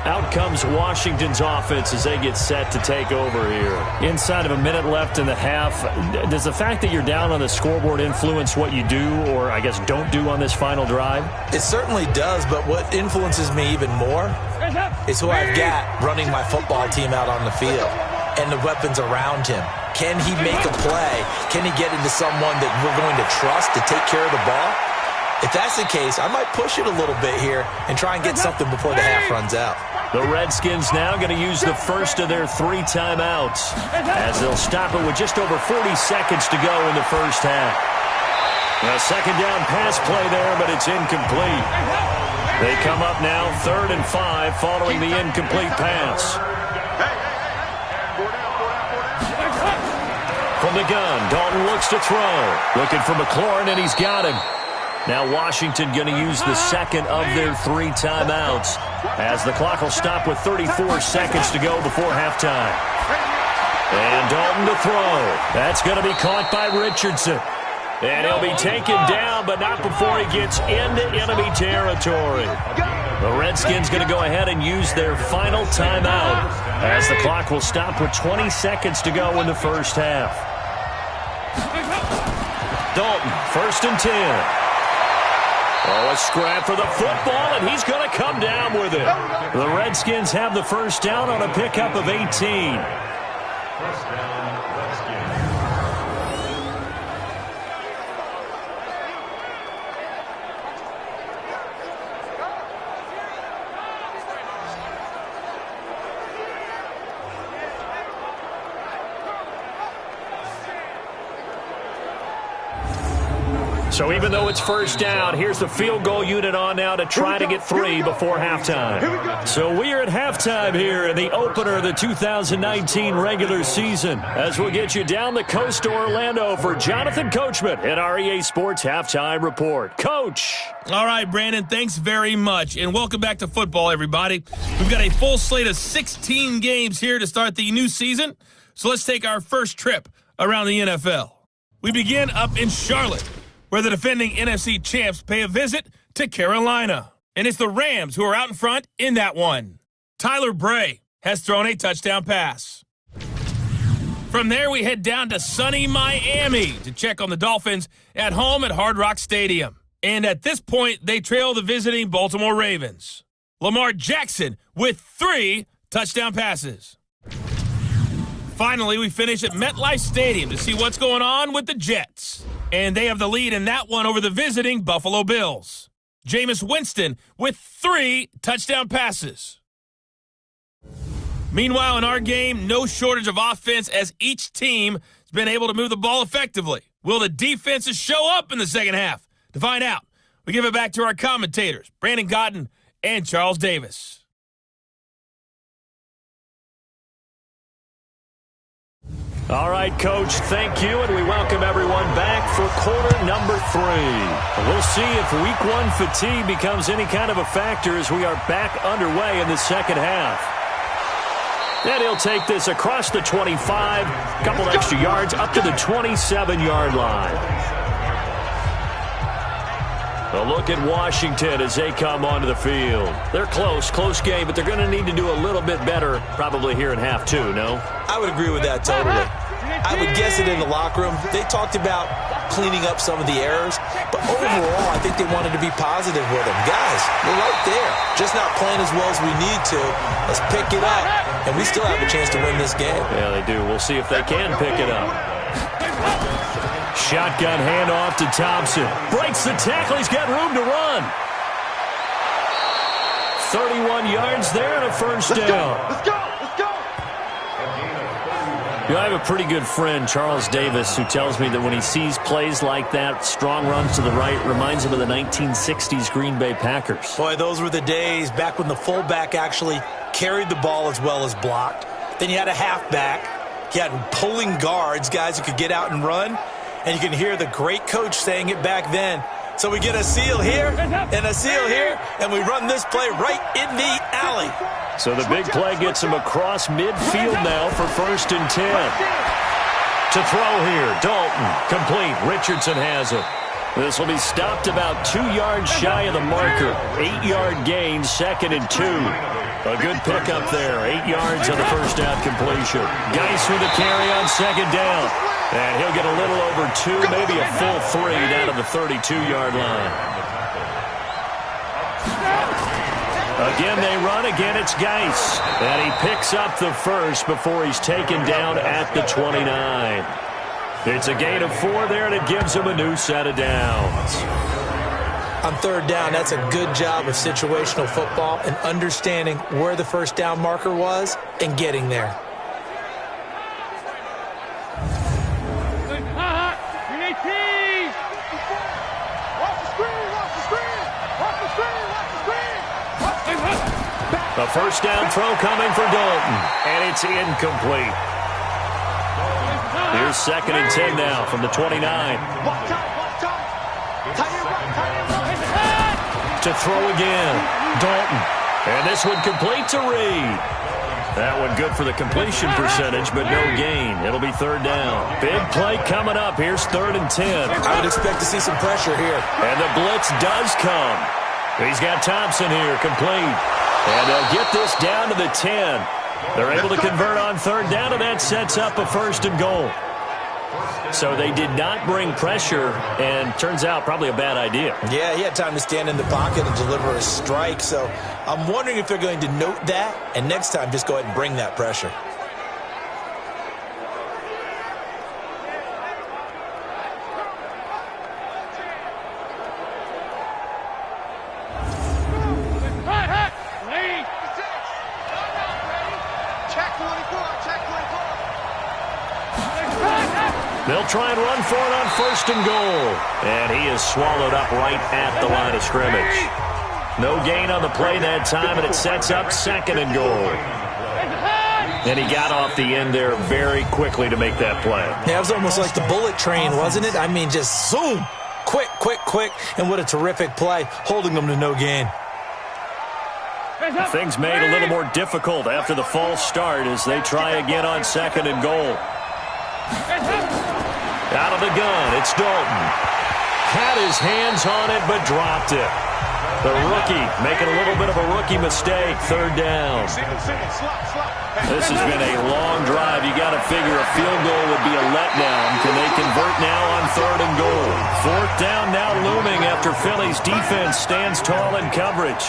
Out comes Washington's offense as they get set to take over here. Inside of a minute left in the half, does the fact that you're down on the scoreboard influence what you do, or I guess don't do on this final drive? It certainly does, but what influences me even more is who I've got running my football team out on the field and the weapons around him. Can he make a play? Can he get into someone that we're going to trust to take care of the ball? If that's the case, I might push it a little bit here and try and get something before the half runs out. The Redskins now going to use the first of their 3 timeouts as they'll stop it with just over 40 seconds to go in the first half. A second down pass play there, but it's incomplete. They come up now 3rd and 5 following the incomplete pass. From the gun, Dalton looks to throw. Looking for McLaurin, and he's got him. Now Washington going to use the second of their 3 timeouts as the clock will stop with 34 seconds to go before halftime. And Dalton to throw. That's going to be caught by Richardson. And he'll be taken down, but not before he gets into enemy territory. The Redskins going to go ahead and use their final timeout as the clock will stop with 20 seconds to go in the first half. Dalton, 1st and 10. Oh, a scrap for the football, and he's going to come down with it. The Redskins have the first down on a pickup of 18. First down, Redskins. So even though it's first down, here's the field goal unit on now to try to get 3 before halftime. So we are at halftime here in the opener of the 2019 regular season as we'll get you down the coast to Orlando for Jonathan Coachman at our EA Sports Halftime Report. Coach. All right, Brandon, thanks very much, and welcome back to football, everybody. We've got a full slate of 16 games here to start the new season, so let's take our first trip around the NFL. We begin up in Charlotte, where the defending NFC champs pay a visit to Carolina. And it's the Rams who are out in front in that one. Tyler Bray has thrown a touchdown pass. From there, we head down to sunny Miami to check on the Dolphins at home at Hard Rock Stadium. And at this point, they trail the visiting Baltimore Ravens. Lamar Jackson with 3 touchdown passes. Finally, we finish at MetLife Stadium to see what's going on with the Jets. And they have the lead in that one over the visiting Buffalo Bills. Jameis Winston with 3 touchdown passes. Meanwhile, in our game, no shortage of offense as each team has been able to move the ball effectively. Will the defenses show up in the second half? To find out, we give it back to our commentators, Brandon Cotton and Charles Davis. All right, Coach, thank you, and we welcome everyone back for quarter number 3. We'll see if Week 1 fatigue becomes any kind of a factor as we are back underway in the second half. And he'll take this across the 25, a couple extra yards up to the 27-yard line. A look at Washington as they come onto the field. They're close game, but they're going to need to do a little bit better probably here in half 2, no? I would agree with that totally. I would guess it in the locker room. They talked about cleaning up some of the errors, but overall, I think they wanted to be positive with them. Guys, we're right there. Just not playing as well as we need to. Let's pick it up, and we still have a chance to win this game. Yeah, they do. We'll see if they can pick it up. Shotgun handoff to Thompson. Breaks the tackle. He's got room to run. 31 yards there and a first down. Let's go. You know, I have a pretty good friend, Charles Davis, who tells me that when he sees plays like that, strong runs to the right, reminds him of the 1960s Green Bay Packers. Boy, those were the days back when the fullback actually carried the ball as well as blocked. Then you had a halfback. You had pulling guards, guys who could get out and run. And you can hear the great coach saying it back then. So we get a seal here and a seal here, and we run this play right in the alley. So the big play gets him across midfield now for 1st and 10. To throw here, Dalton, complete. Richardson has it. This will be stopped about 2 yards shy of the marker. 8-yard gain, 2nd and 2. A good pickup there. 8 yards on the first down completion. Geis with a carry on 2nd down. And he'll get a little over 2, maybe a full 3 down to the 32-yard line. Again, they run. Again, it's Geis. And he picks up the first before he's taken down at the 29. It's a gain of 4 there, and it gives him a new set of downs. On 3rd down, that's a good job of situational football and understanding where the first down marker was and getting there. A first down throw coming for Dalton, and it's incomplete. Here's 2nd and 10 now from the 29. To throw again, Dalton. And this one complete to Reed. That one good for the completion percentage, but no gain. It'll be 3rd down. Big play coming up. Here's 3rd and 10. I would expect to see some pressure here. And the blitz does come. He's got Thompson here, complete. And they'll get this down to the 10. They're able to convert on 3rd down, and that sets up a 1st and goal. So they did not bring pressure, and turns out probably a bad idea. Yeah, he had time to stand in the pocket and deliver a strike. So I'm wondering if they're going to note that, and next time just go ahead and bring that pressure. They'll try and run for it on 1st and goal. And he is swallowed up right at the line of scrimmage. No gain on the play that time, and it sets up 2nd and goal. And he got off the end there very quickly to make that play. Yeah, it was almost like the bullet train, wasn't it? I mean, just zoom. Quick, quick, quick. And what a terrific play, holding them to no gain. Things made a little more difficult after the false start as they try again on 2nd and goal. Out of the gun, it's Dalton. Had his hands on it, but dropped it. The rookie making a little bit of a rookie mistake, 3rd down. This has been a long drive. You got to figure a field goal would be a letdown. Can they convert now on 3rd and goal? 4th down now looming after Philly's defense stands tall in coverage.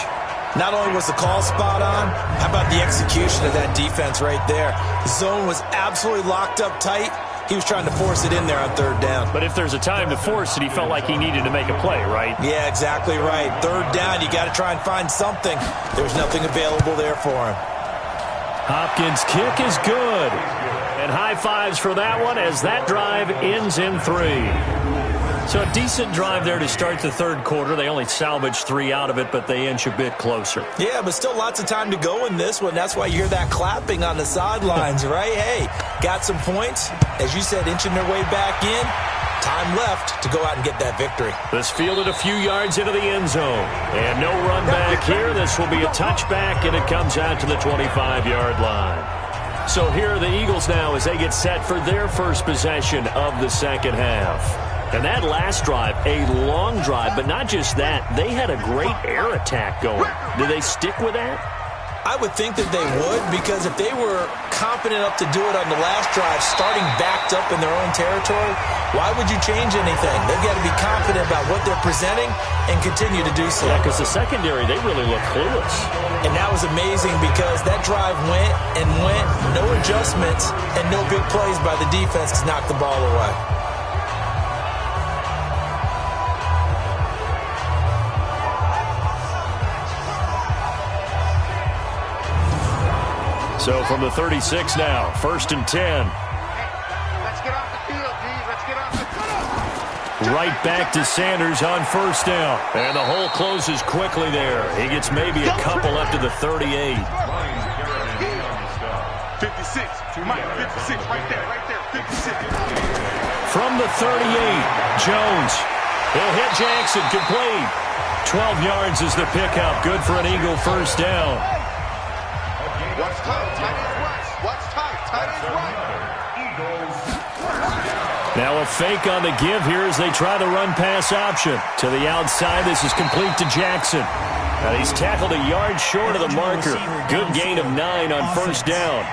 Not only was the call spot on, how about the execution of that defense right there? The zone was absolutely locked up tight. He was trying to force it in there on 3rd down. But if there's a time to force it, he felt like he needed to make a play, right? Yeah, exactly right. 3rd down, you got to try and find something. There was nothing available there for him. Hopkins' kick is good. And high fives for that one as that drive ends in 3. So a decent drive there to start the 3rd quarter. They only salvaged 3 out of it, but they inch a bit closer. Yeah, but still lots of time to go in this one. That's why you hear that clapping on the sidelines, right? Hey, got some points. As you said, inching their way back in. Time left to go out and get that victory. This fielded a few yards into the end zone. And no run back here. This will be a touchback, and it comes out to the 25-yard line. So here are the Eagles now as they get set for their first possession of the 2nd half. And that last drive, a long drive, but not just that. They had a great air attack going. Do they stick with that? I would think that they would, because if they were confident enough to do it on the last drive, starting backed up in their own territory, why would you change anything? They've got to be confident about what they're presenting and continue to do so. Yeah, because the secondary, they really look clueless. And that was amazing because that drive went and went, no adjustments, and no big plays by the defense to knock the ball away. So from the 36 now, 1st and 10. Let's get off the field, D. Let's get off the field. Right back to Sanders on 1st down. And the hole closes quickly there. He gets maybe a couple up to the 38. 56. Mike, 56. Right there. 56. From the 38, Jones. He'll hit Jackson, complete. 12 yards is the pickup. Good for an Eagle 1st down. Watch tight. Tight is right. Watch tight. Tight is right. Now a fake on the give here as they try the run-pass option. To the outside, this is complete to Jackson. And he's tackled a yard short of the marker. Good gain of 9 on first down.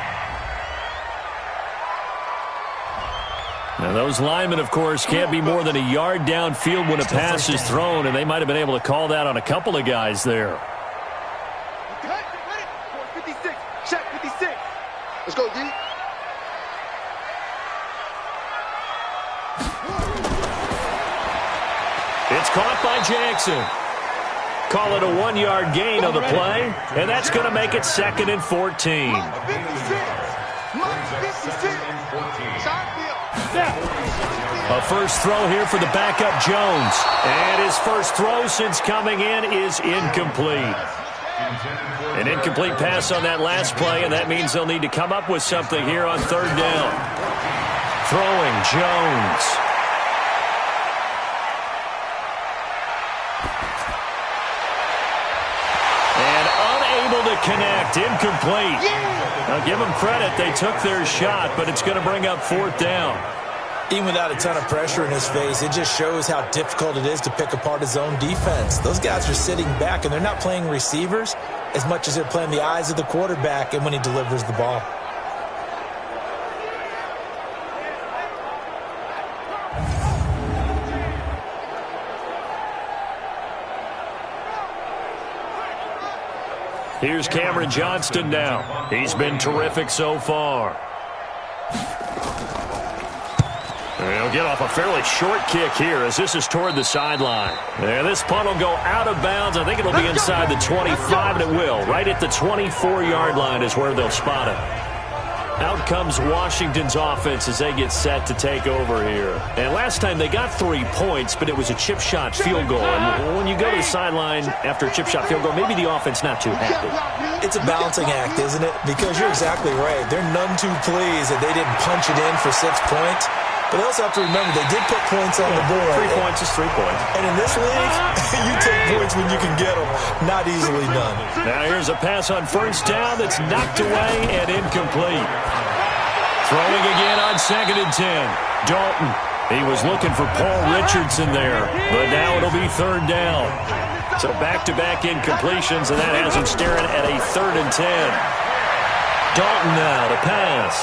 Now those linemen, of course, can't be more than a yard downfield when a pass is thrown, and they might have been able to call that on a couple of guys there. 56. Check 56. Let's go, D. It's caught by Jackson. Call it a 1-yard gain on the play, and that's going to make it 2nd and 14. A first throw here for the backup Jones. And his first throw since coming in is incomplete. An incomplete pass on that last play, and that means they'll need to come up with something here on 3rd down. Throwing Jones. To connect, incomplete. Now give them credit, they took their shot, but it's going to bring up 4th down. Even without a ton of pressure in his face, it just shows how difficult it is to pick apart his own defense. Those guys are sitting back, and they're not playing receivers as much as they're playing the eyes of the quarterback and when he delivers the ball. Here's Cameron Johnston now. He's been terrific so far. He'll get off a fairly short kick here as this is toward the sideline. And this punt will go out of bounds. I think it'll be inside the 25, and it will. Right at the 24-yard line is where they'll spot it. Out comes Washington's offense as they get set to take over here. And last time they got 3 points, but it was a chip shot field goal. And when you go to the sideline after a chip shot field goal, maybe the offense not too happy. It's a balancing act, isn't it? Because you're exactly right. They're none too pleased that they didn't punch it in for 6 points. But they also have to remember they did put points on the board. 3 points is 3 points. And in this league, you take points when you can get them. Not easily done. Now here's a pass on first down that's knocked away and incomplete. Throwing again on 2nd and 10. Dalton. He was looking for Paul Richardson there. But now it'll be 3rd down. So back-to-back incompletions, and that has him staring at a 3rd and 10. Dalton now to pass.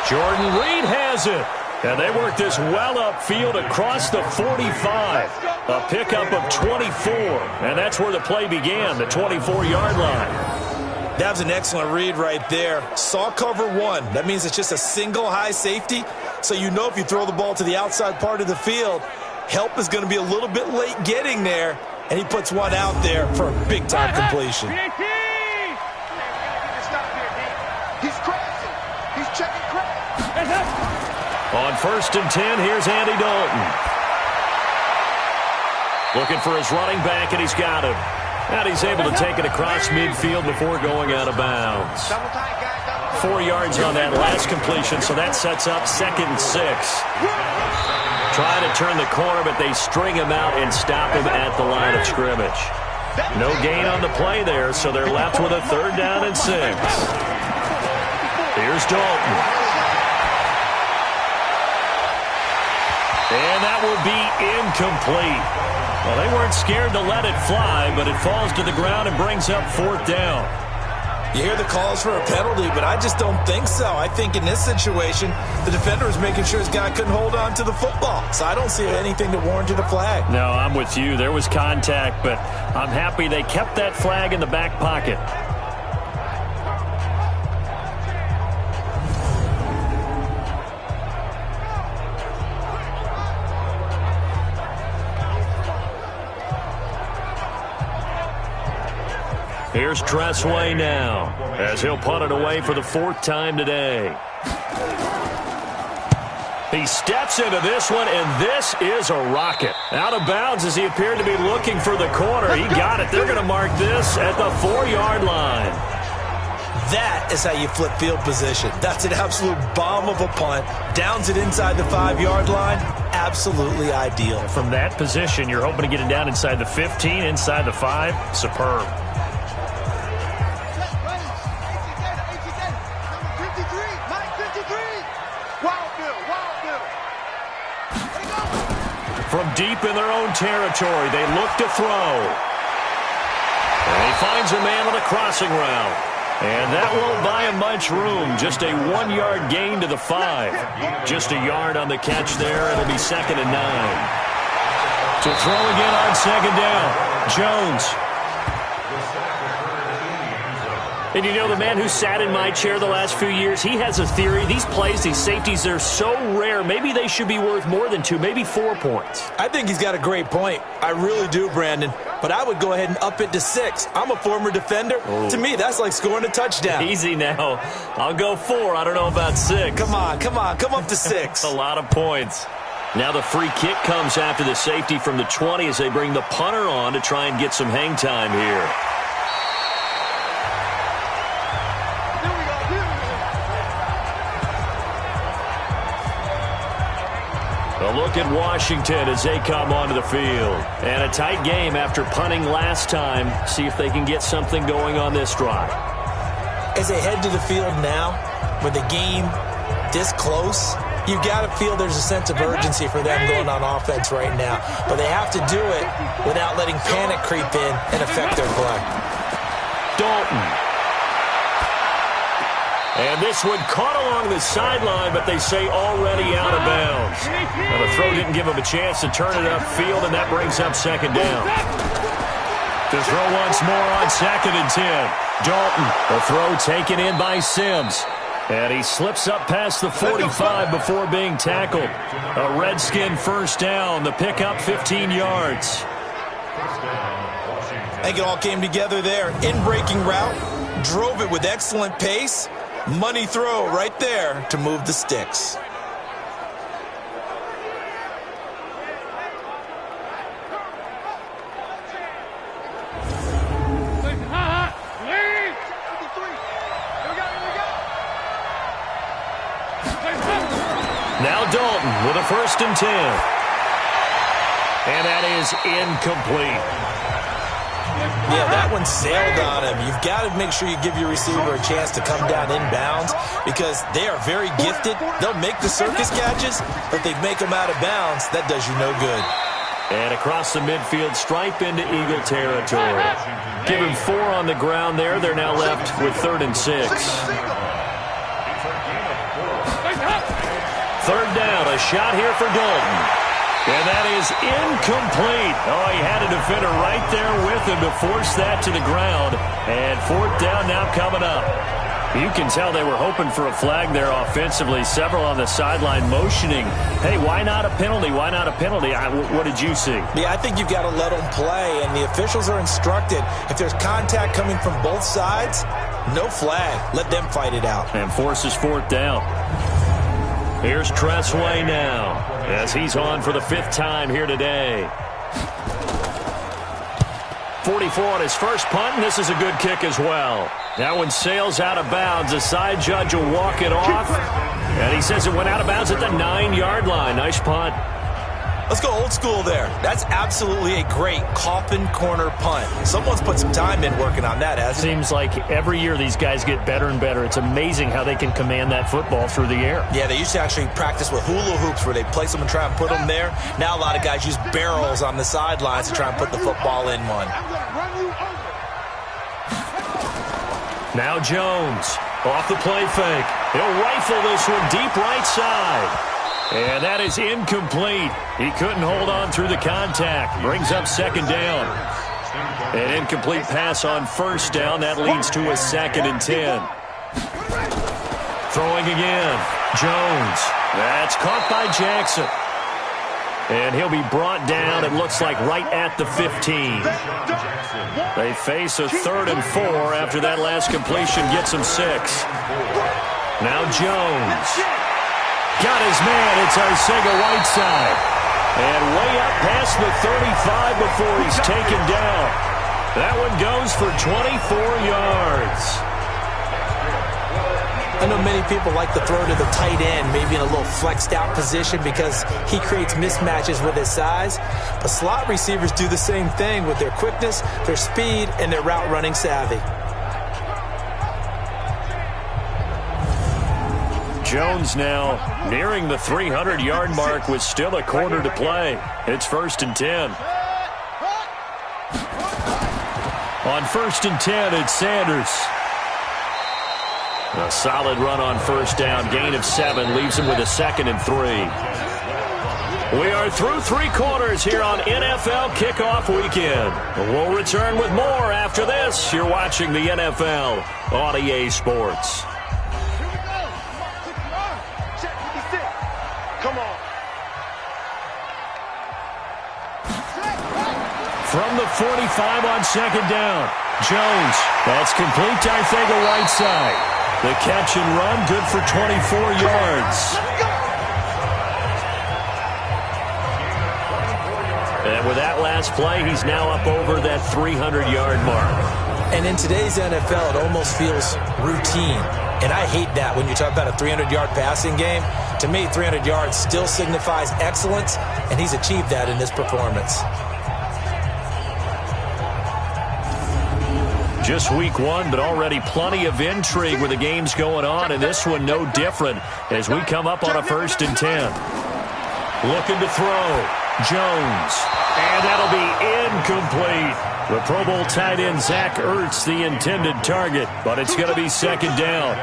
Jordan Reed has it. And they work this well upfield across the 45. A pickup of 24. And that's where the play began, the 24-yard line. That was an excellent read right there. Saw cover 1. That means it's just a single high safety. So you know if you throw the ball to the outside part of the field, help is going to be a little bit late getting there. And he puts one out there for a big-time completion. He's crashing. He's checking crash. On 1st and 10, here's Andy Dalton. Looking for his running back, and he's got him. And he's able to take it across midfield before going out of bounds. 4 yards on that last completion, so that sets up 2nd and 6. Trying to turn the corner, but they string him out and stop him at the line of scrimmage. No gain on the play there, so they're left with a 3rd down and 6. Here's Dalton. And that will be incomplete. Well, they weren't scared to let it fly, but it falls to the ground and brings up 4th down. You hear the calls for a penalty, but I just don't think so. I think in this situation, the defender was making sure his guy couldn't hold on to the football. So I don't see anything that warranted a flag. No, I'm with you. There was contact, but I'm happy they kept that flag in the back pocket. Here's Tressway now, as he'll punt it away for the 4th time today. He steps into this one, and this is a rocket. Out of bounds as he appeared to be looking for the corner. He got it. They're going to mark this at the 4-yard line. That is how you flip field position. That's an absolute bomb of a punt. Downs it inside the 5-yard line. Absolutely ideal. From that position, you're hoping to get it down inside the 15, inside the 5. Superb. From deep in their own territory, they look to throw. And he finds a man on the crossing route. And that won't buy him much room. Just a 1-yard gain to the 5. Just a yard on the catch there. It'll be 2nd and 9. To throw again on 2nd down. Jones. And you know, the man who sat in my chair the last few years, he has a theory. These plays, these safeties, they're so rare. Maybe they should be worth more than 2, maybe 4 points. I think he's got a great point. I really do, Brandon. But I would go ahead and up it to 6. I'm a former defender. Oh. To me, that's like scoring a touchdown. Easy now. I'll go 4. I don't know about 6. Come on. Come up to 6. A lot of points. Now the free kick comes after the safety from the 20 as they bring the punter on to try and get some hang time here. A look at Washington as they come onto the field. And a tight game after punting last time. See if they can get something going on this drive. As they head to the field now, with the game this close, you've got to feel there's a sense of urgency for them going on offense right now. But they have to do it without letting panic creep in and affect their play. Dalton. And this one caught along the sideline, but they say already out of bounds. Now the throw didn't give him a chance to turn it upfield, and that brings up 2nd down. To throw once more on 2nd and 10. Dalton, the throw taken in by Sims. And he slips up past the 45 before being tackled. A Redskin first down. The pickup 15 yards. I think it all came together there. In-breaking route, drove it with excellent pace. Money throw right there to move the sticks. Now Dalton with a 1st and 10. And that is incomplete. Yeah, that one sailed on him. You've got to make sure you give your receiver a chance to come down inbounds because they are very gifted. They'll make the circus catches, but if they make them out of bounds, that does you no good. And across the midfield stripe into Eagle territory. Give him 4 on the ground there. They're now left with 3rd and 6. 3rd down, a shot here for Dalton. And that is incomplete. Oh, he had a defender right there with him to force that to the ground. And 4th down now coming up. You can tell they were hoping for a flag there offensively. Several on the sideline motioning. Hey, why not a penalty? Why not a penalty? What did you see? Yeah, I think you've got to let them play. And the officials are instructed, if there's contact coming from both sides, no flag. Let them fight it out. And forces 4th down. Here's Tressway now as he's on for the 5th time here today. 44 on his first punt, and this is a good kick as well. That one sails out of bounds. The side judge will walk it off, and he says it went out of bounds at the 9-yard line. Nice punt. Let's go old school there. That's absolutely a great coffin corner punt. Someone's put some time in working on that, hasn't it? Seems like every year these guys get better and better. It's amazing how they can command that football through the air. Yeah, they used to actually practice with hula hoops where they place them and try and put them there. Now a lot of guys use barrels on the sidelines to try and put the football in one. Now Jones off the play fake. He'll rifle this one deep right side. And that is incomplete. He couldn't hold on through the contact. Brings up 2nd down. An incomplete pass on 1st down. That leads to a 2nd and 10. Throwing again. Jones. That's caught by Jackson. And he'll be brought down, it looks like, right at the 15. They face a 3rd and 4 after that last completion gets them 6. Now Jones. Got his man. It's Arcega-Whiteside. And way up past the 35 before he's taken down. That one goes for 24 yards. I know many people like to throw to the tight end, maybe in a little flexed out position because he creates mismatches with his size. But slot receivers do the same thing with their quickness, their speed, and their route running savvy. Jones now nearing the 300-yard mark with still a quarter to play. It's 1st and 10. On 1st and 10, it's Sanders. A solid run on 1st down. Gain of 7 leaves him with a 2nd and 3. We are through 3 quarters here on NFL Kickoff Weekend. We'll return with more after this. You're watching the NFL on EA Sports. Come on. From the 45 on 2nd down. Jones. That's complete to Arcega-Whiteside. The catch and run good for 24 yards. And with that last play, he's now up over that 300-yard mark. And in today's NFL, it almost feels routine. And I hate that when you talk about a 300-yard passing game. To me, 300 yards still signifies excellence, and he's achieved that in this performance. Just week 1, but already plenty of intrigue with the games going on, and this one no different as we come up on a 1st and 10. Looking to throw. Jones. And that'll be incomplete. The Pro Bowl tight end Zach Ertz, the intended target, but it's going to be 2nd down.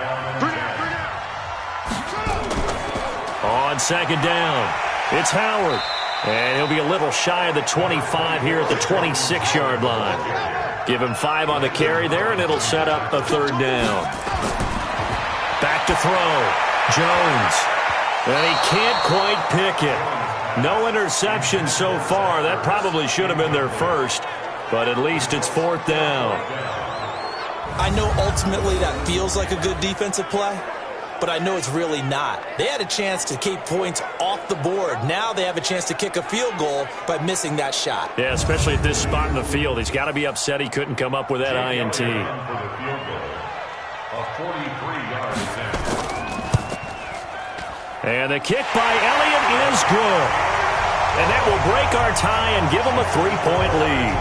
On 2nd down, it's Howard. And he'll be a little shy of the 25 here at the 26-yard line. Give him 5 on the carry there, and it'll set up a 3rd down. Back to throw. Jones. And he can't quite pick it. No interception so far. That probably should have been their first, but at least it's 4th down. I know ultimately that feels like a good defensive play, but I know it's really not. They had a chance to keep points off the board. Now they have a chance to kick a field goal by missing that shot. Yeah, especially at this spot in the field. He's got to be upset he couldn't come up with that INT. And the kick by Elliott is good. And that will break our tie and give them a 3-point lead.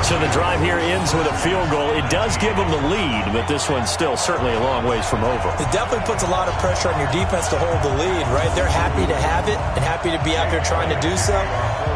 So the drive here ends with a field goal. It does give them the lead, but this one's still certainly a long ways from over. It definitely puts a lot of pressure on your defense to hold the lead, right? They're happy to have it and happy to be out there trying to do so.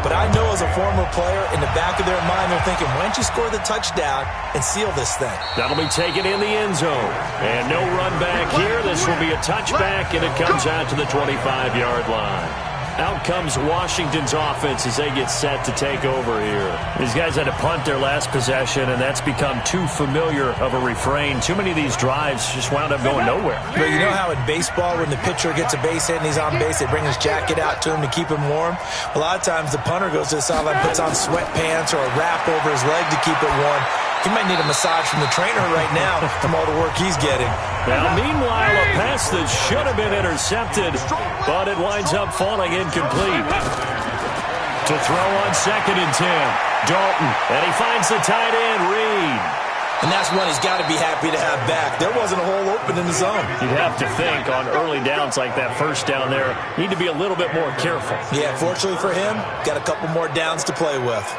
But I know as a former player, in the back of their mind, they're thinking, why don't you score the touchdown and seal this thing? That'll be taken in the end zone. And no run back here. This will be a touchback, and it comes out to the 25-yard line. Out comes Washington's offense as they get set to take over here. These guys had to punt their last possession, and that's become too familiar of a refrain. Too many of these drives just wound up going nowhere. But you know how in baseball, when the pitcher gets a base hit and he's on base, they bring his jacket out to him to keep him warm? A lot of times the punter goes to the sideline, puts on sweatpants or a wrap over his leg to keep it warm. He might need a massage from the trainer right now from all the work he's getting. Now, meanwhile, a pass that should have been intercepted, but it winds up falling incomplete. To throw on 2nd and 10, Dalton, and he finds the tight end, Reed. And that's one he's got to be happy to have back. There wasn't a hole open in the zone. You'd have to think on early downs like that 1st down there, need to be a little bit more careful. Yeah, fortunately for him, got a couple more downs to play with.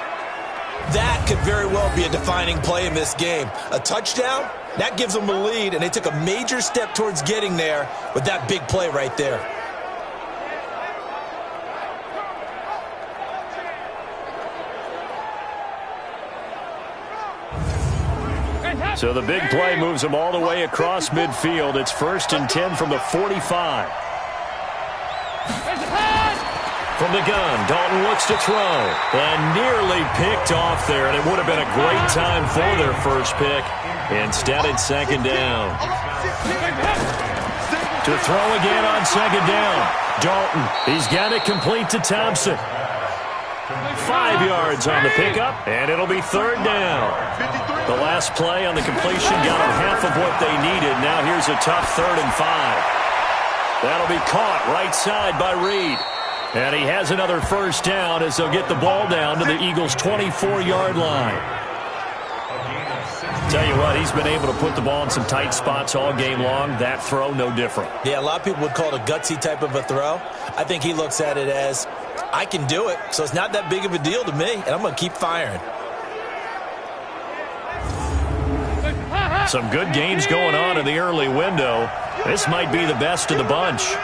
That could very well be a defining play in this game. A touchdown, that gives them a lead, and they took a major step towards getting there with that big play right there. So the big play moves them all the way across midfield. It's 1st and 10 from the 45. From the gun, Dalton looks to throw, and nearly picked off there, and it would have been a great time for their first pick. Instead, it's 2nd down. To throw again on 2nd down, Dalton, he's got it complete to Thompson. 5 yards on the pickup, and it'll be 3rd down. The last play on the completion got them half of what they needed. Now here's a tough 3rd and 5. That'll be caught right side by Reed. And he has another 1st down as they'll get the ball down to the Eagles' 24-yard line. Tell you what, he's been able to put the ball in some tight spots all game long. That throw, no different. Yeah, a lot of people would call it a gutsy type of a throw. I think he looks at it as, I can do it, so it's not that big of a deal to me, and I'm going to keep firing. Some good games going on in the early window. This might be the best of the bunch.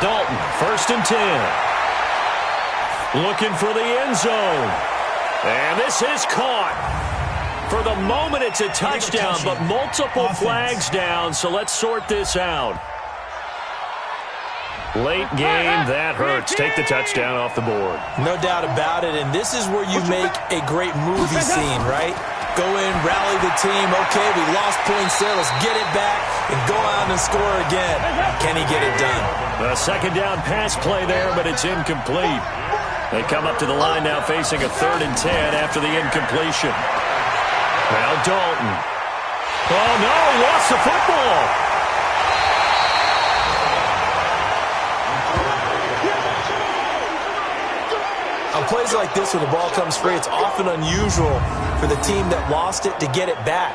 Dalton, 1st and 10. Looking for the end zone. And this is caught. For the moment, it's a touchdown, but multiple flags down, so let's sort this out. Late game, that hurts. Take the touchdown off the board. No doubt about it, and this is where you make a great movie scene, right? Go in, rally the team. Okay, we lost points there. Let's get it back and go out and score again. Can he get it done? A 2nd down pass play there, but it's incomplete. They come up to the line now facing a 3rd and 10 after the incompletion. Now Dalton. Oh, no, lost the football. On plays like this where the ball comes free, it's often unusual for the team that lost it to get it back.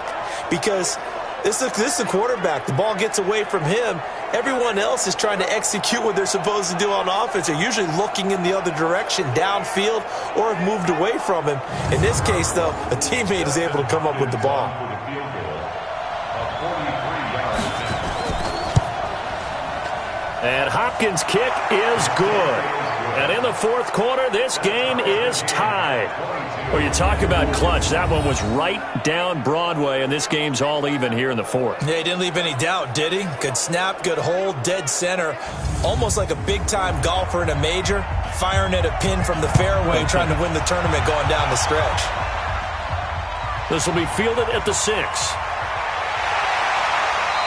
Because this is a quarterback. The ball gets away from him. Everyone else is trying to execute what they're supposed to do on offense. They're usually looking in the other direction, downfield, or have moved away from him. In this case, though, a teammate is able to come up with the ball. And Hopkins' kick is good. And in the 4th quarter, this game is tied. Well, you talk about clutch. That one was right down Broadway, and this game's all even here in the 4th. Yeah, he didn't leave any doubt, did he? Good snap, good hold, dead center. Almost like a big-time golfer in a major, firing at a pin from the fairway, trying to win the tournament going down the stretch. This will be fielded at the 6.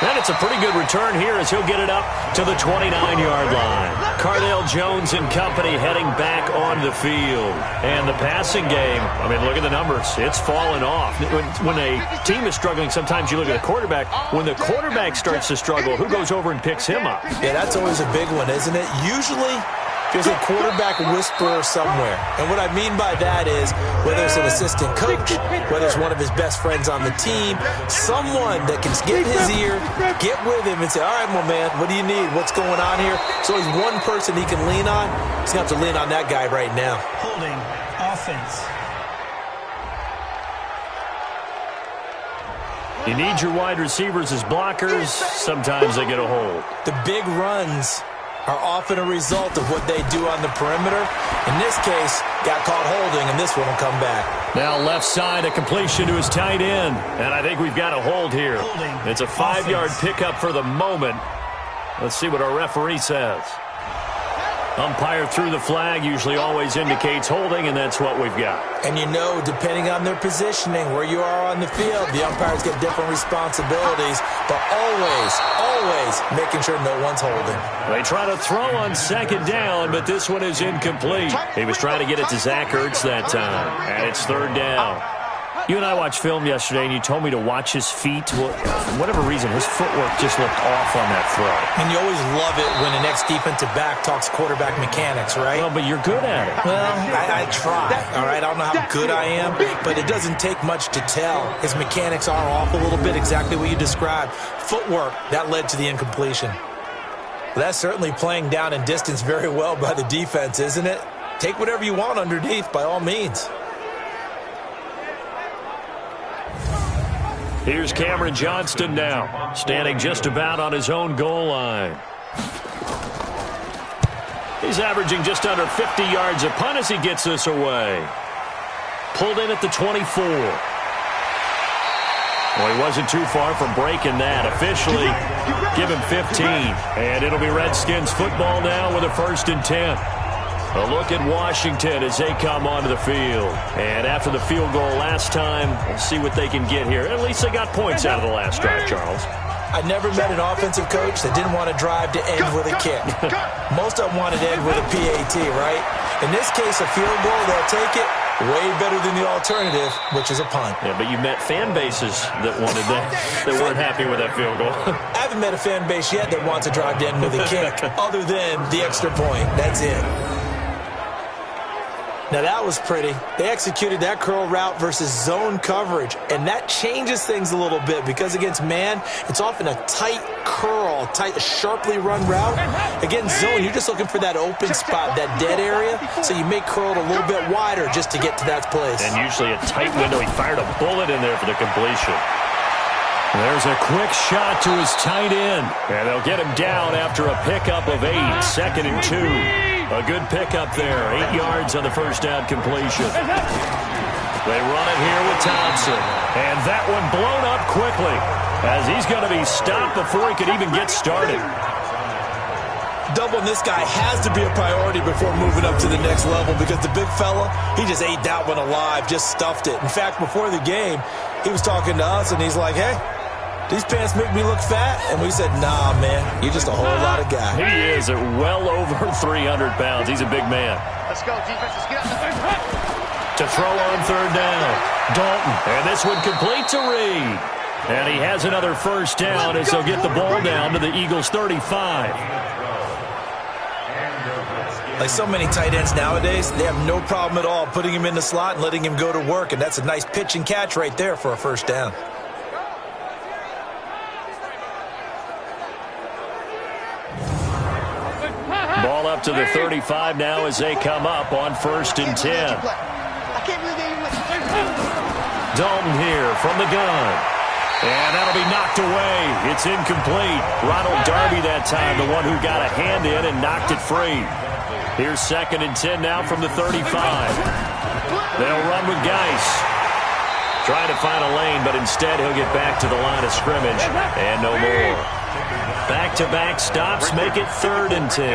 And it's a pretty good return here as he'll get it up to the 29-yard line. Cardale Jones and company heading back on the field. And the passing game, I mean, look at the numbers. It's fallen off. When a team is struggling, sometimes you look at the quarterback. When the quarterback starts to struggle, who goes over and picks him up? Yeah, that's always a big one, isn't it? Usually there's a quarterback whisperer somewhere. And what I mean by that is whether it's an assistant coach, whether it's one of his best friends on the team, someone that can get in his ear, get with him and say, all right, my man, what do you need? What's going on here? So he's one person he can lean on. He's going to have to lean on that guy right now. Holding offense. You need your wide receivers as blockers. Sometimes they get a hold. The big runs are often a result of what they do on the perimeter. In this case, got caught holding, and this one will come back. Now left side, a completion to his tight end. And I think we've got a hold here. It's a 5-yard pickup for the moment. Let's see what our referee says. Umpire threw the flag, usually always indicates holding, and that's what we've got. And you know, depending on their positioning, where you are on the field, the umpires get different responsibilities, but always making sure no one's holding. They try to throw on 2nd down, but this one is incomplete. He was trying to get it to Zach Ertz that time, and it's 3rd down. You and I watched film yesterday, and you told me to watch his feet. Well, for whatever reason, his footwork just looked off on that throw. And you always love it when an ex-defensive back talks quarterback mechanics, right? Well, but you're good at it. Well, I try, all right? I don't know how good I am, but it doesn't take much to tell. His mechanics are off a little bit, exactly what you described. Footwork, that led to the incompletion. Well, that's certainly playing down and distance very well by the defense, isn't it? Take whatever you want underneath, by all means. Here's Cameron Johnston now, standing just about on his own goal line. He's averaging just under 50 yards a punt as he gets this away. Pulled in at the 24. Well, he wasn't too far from breaking that. Officially, give him 15. And it'll be Redskins football now with a 1st and 10. A look at Washington as they come onto the field. And after the field goal last time, we'll see what they can get here. At least they got points out of the last drive, Charles. I never met an offensive coach that didn't want to drive to end with a kick. Most of them wanted to end with a PAT, right? In this case, a field goal, they'll take it. Way better than the alternative, which is a punt. Yeah, but you met fan bases that wanted that weren't happy with that field goal. I haven't met a fan base yet that wants to drive to end with a kick, other than the extra point. That's it. Now, that was pretty. They executed that curl route versus zone coverage, and that changes things a little bit because against man, it's often a tight curl, sharply run route. Against zone, you're just looking for that open spot, that dead area, so you may curl it a little bit wider just to get to that place. And usually a tight window. He fired a bullet in there for the completion. There's a quick shot to his tight end. And they'll get him down after a pickup of 8. 2nd and 2. A good pickup there. 8 yards on the first down completion. They run it here with Thompson. And that one blown up quickly as he's going to be stopped before he could even get started. Doubling this guy has to be a priority before moving up to the next level because the big fella, he just ate that one alive, just stuffed it. In fact, before the game, he was talking to us, and he's like, hey, these pants make me look fat. And we said, nah, man, you're just a whole lot of guy. He is at well over 300 pounds. He's a big man. Let's go, defense. Let's get out. To throw on 3rd down, Dalton. And this one complete to Reed. And he has another first down as they'll get the ball down to the Eagles' 35. Like so many tight ends nowadays, they have no problem at all putting him in the slot and letting him go to work. And that's a nice pitch and catch right there for a first down. Ball up to the 35 now as they come up on 1st and 10. Dalton here from the gun. And that'll be knocked away. It's incomplete. Ronald Darby that time, the one who got a hand in and knocked it free. Here's 2nd and 10 now from the 35. They'll run with Geis. Trying to find a lane, but instead he'll get back to the line of scrimmage. And no more. Back-to-back stops make it 3rd and 10.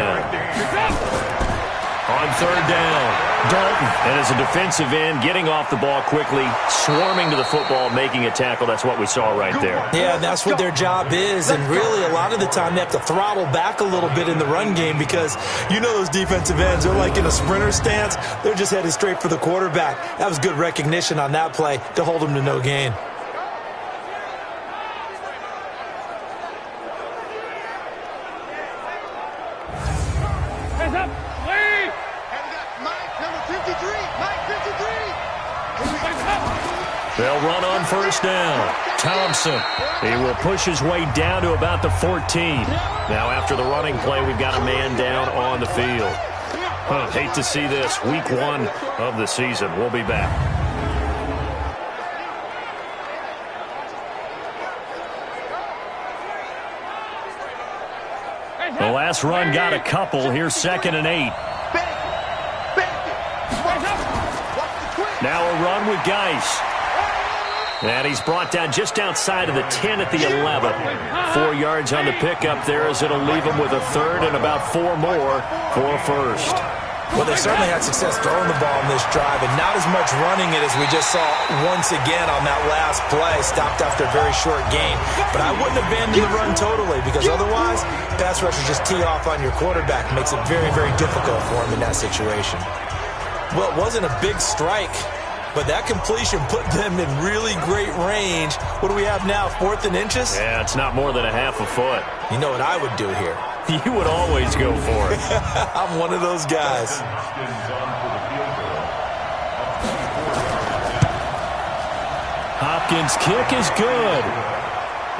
On 3rd down, Dalton. And as a defensive end, getting off the ball quickly, swarming to the football, making a tackle. That's what we saw right there. Yeah, that's what their job is. And really, a lot of the time, they have to throttle back a little bit in the run game because you know those defensive ends, they're like in a sprinter stance. They're just headed straight for the quarterback. That was good recognition on that play to hold them to no gain. They'll run on 1st down. Thompson. He will push his way down to about the 14. Now after the running play, we've got a man down on the field. Hate to see this. Week 1 of the season. We'll be back. The last run got a couple. Here's 2nd and 8. Now a run with Geis. And he's brought down just outside of the 10 at the 11. 4 yards on the pickup there as it'll leave him with a 3rd and about 4 more for 1st. Well, they certainly had success throwing the ball in this drive, and not as much running it as we just saw once again on that last play. Stopped after a very short gain. But I wouldn't abandon the run totally because otherwise, pass rushers just tee off on your quarterback. Makes it very, very difficult for him in that situation. Well, it wasn't a big strike, but that completion put them in really great range. What do we have now, 4th and inches? Yeah, it's not more than a half a foot. You know what I would do here? You would always go for it. I'm one of those guys. Hopkins' kick is good.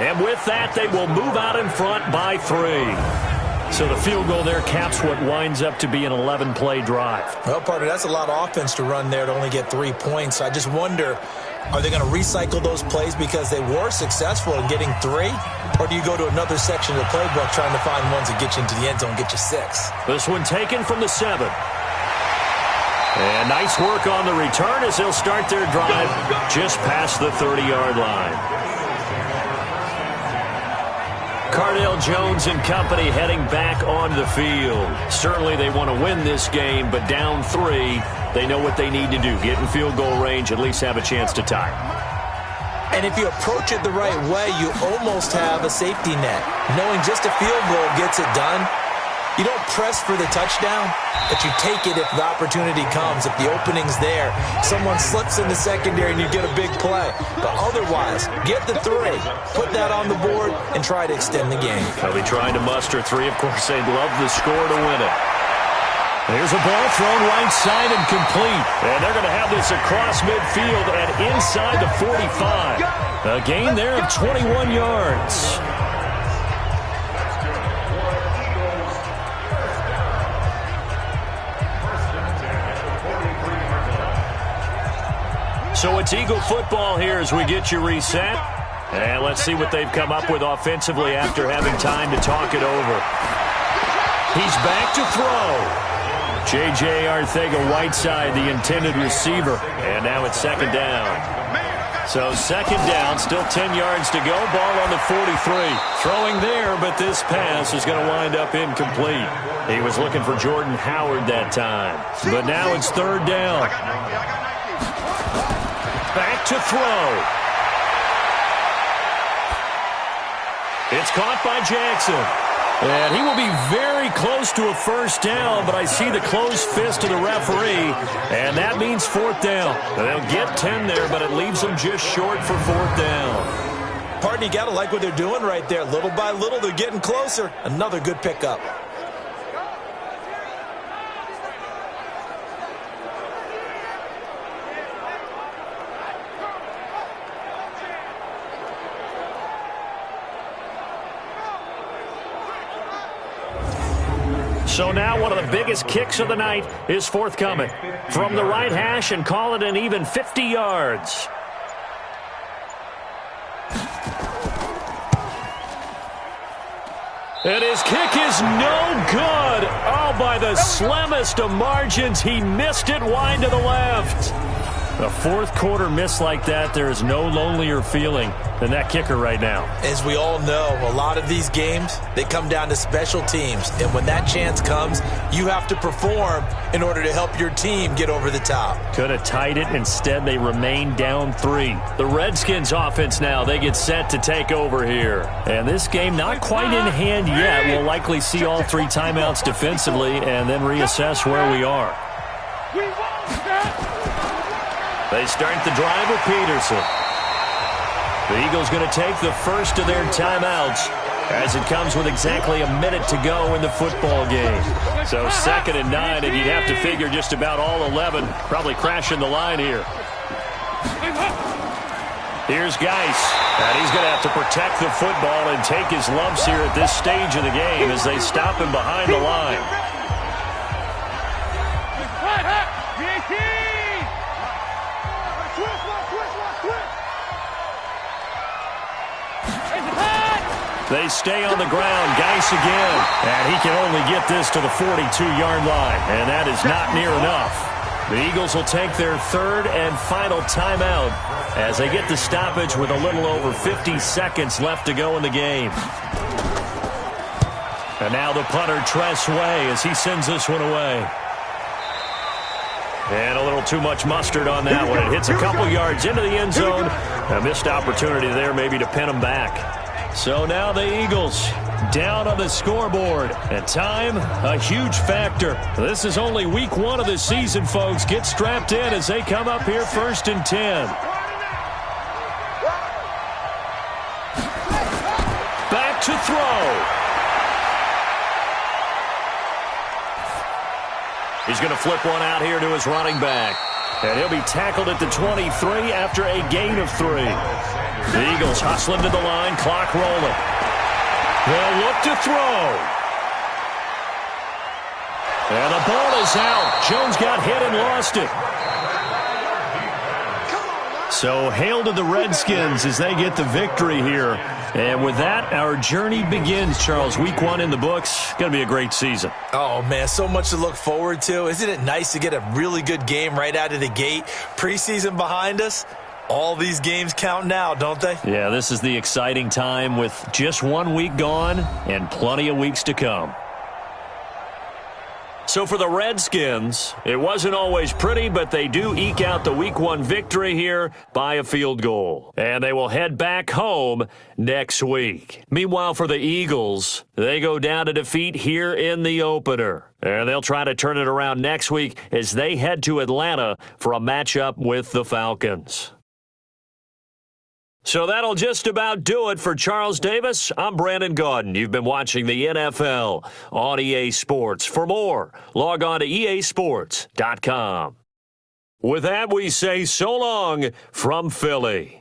And with that, they will move out in front by 3. So the field goal there caps what winds up to be an 11-play drive. Well, partner, that's a lot of offense to run there to only get 3 points. I just wonder, are they going to recycle those plays because they were successful in getting 3? Or do you go to another section of the playbook trying to find ones that get you into the end zone, get you 6? This one taken from the 7. And nice work on the return as they'll start their drive just past the 30-yard line. Cardale Jones and company heading back on the field. Certainly they want to win this game, but down 3, they know what they need to do. Get in field goal range, at least have a chance to tie. And if you approach it the right way, you almost have a safety net. Knowing just a field goal gets it done. You don't press for the touchdown, but you take it if the opportunity comes, if the opening's there. Someone slips in the secondary and you get a big play. But otherwise, get the 3, put that on the board, and try to extend the game. They'll be trying to muster 3. Of course, they'd love the score to win it. There's a ball thrown right side and complete. And they're going to have this across midfield and inside the 45. A gain there of 21 yards. So it's Eagle football here as we get you reset. And let's see what they've come up with offensively after having time to talk it over. He's back to throw. J.J. Arcega-Whiteside, the intended receiver. And now it's second down. So second down, still 10 yards to go. Ball on the 43. Throwing there, but this pass is going to wind up incomplete. He was looking for Jordan Howard that time. But now it's third down. Back to throw. It's caught by Jackson. And he will be very close to a first down, but I see the closed fist of the referee, and that means fourth down. They'll get 10 there, but it leaves them just short for fourth down. Pardon, you got to like what they're doing right there. Little by little, they're getting closer. Another good pickup. So now one of the biggest kicks of the night is forthcoming. From the right hash and call it an even 50 yards. And his kick is no good. Oh, by the slimmest of margins, he missed it wide to the left. A fourth quarter miss like that, there is no lonelier feeling than that kicker right now. As we all know, a lot of these games, they come down to special teams. And when that chance comes, you have to perform in order to help your team get over the top. Could have tied it. Instead, they remain down 3. The Redskins offense now, they get set to take over here. And this game not quite in hand yet. We'll likely see all 3 timeouts defensively and then reassess where we are. They start the drive with Peterson. The Eagles going to take the first of their timeouts as it comes with exactly a minute to go in the football game. So 2nd and 9, and you'd have to figure just about all 11 probably crashing the line here. Here's Geis, and he's going to have to protect the football and take his lumps here at this stage of the game as they stop him behind the line. They stay on the ground. Geis again. And he can only get this to the 42-yard line. And that is not near enough. The Eagles will take their 3rd and final timeout as they get the stoppage with a little over 50 seconds left to go in the game. And now the punter, Tress Way, as he sends this one away. And a little too much mustard on that one. It hits a couple yards into the end zone. A missed opportunity there maybe to pin them back. So now the Eagles down on the scoreboard. And time, a huge factor. This is only week 1 of the season, folks. Get strapped in as they come up here 1st and 10. Back to throw. He's going to flip one out here to his running back. And he'll be tackled at the 23 after a gain of 3. The Eagles hustling to the line, clock rolling. They'll look to throw. And the ball is out. Jones got hit and lost it. So hail to the Redskins as they get the victory here. And with that, our journey begins, Charles. Week 1 in the books. Going to be a great season. Oh, man, so much to look forward to. Isn't it nice to get a really good game right out of the gate? Preseason behind us. All these games count now, don't they? Yeah, this is the exciting time with just 1 week gone and plenty of weeks to come. So for the Redskins, it wasn't always pretty, but they do eke out the Week 1 victory here by a field goal. And they will head back home next week. Meanwhile, for the Eagles, they go down to defeat here in the opener. And they'll try to turn it around next week as they head to Atlanta for a matchup with the Falcons. So that'll just about do it for Charles Davis. I'm Brandon Gaudin. You've been watching the NFL on EA Sports. For more, log on to easports.com. With that, we say so long from Philly.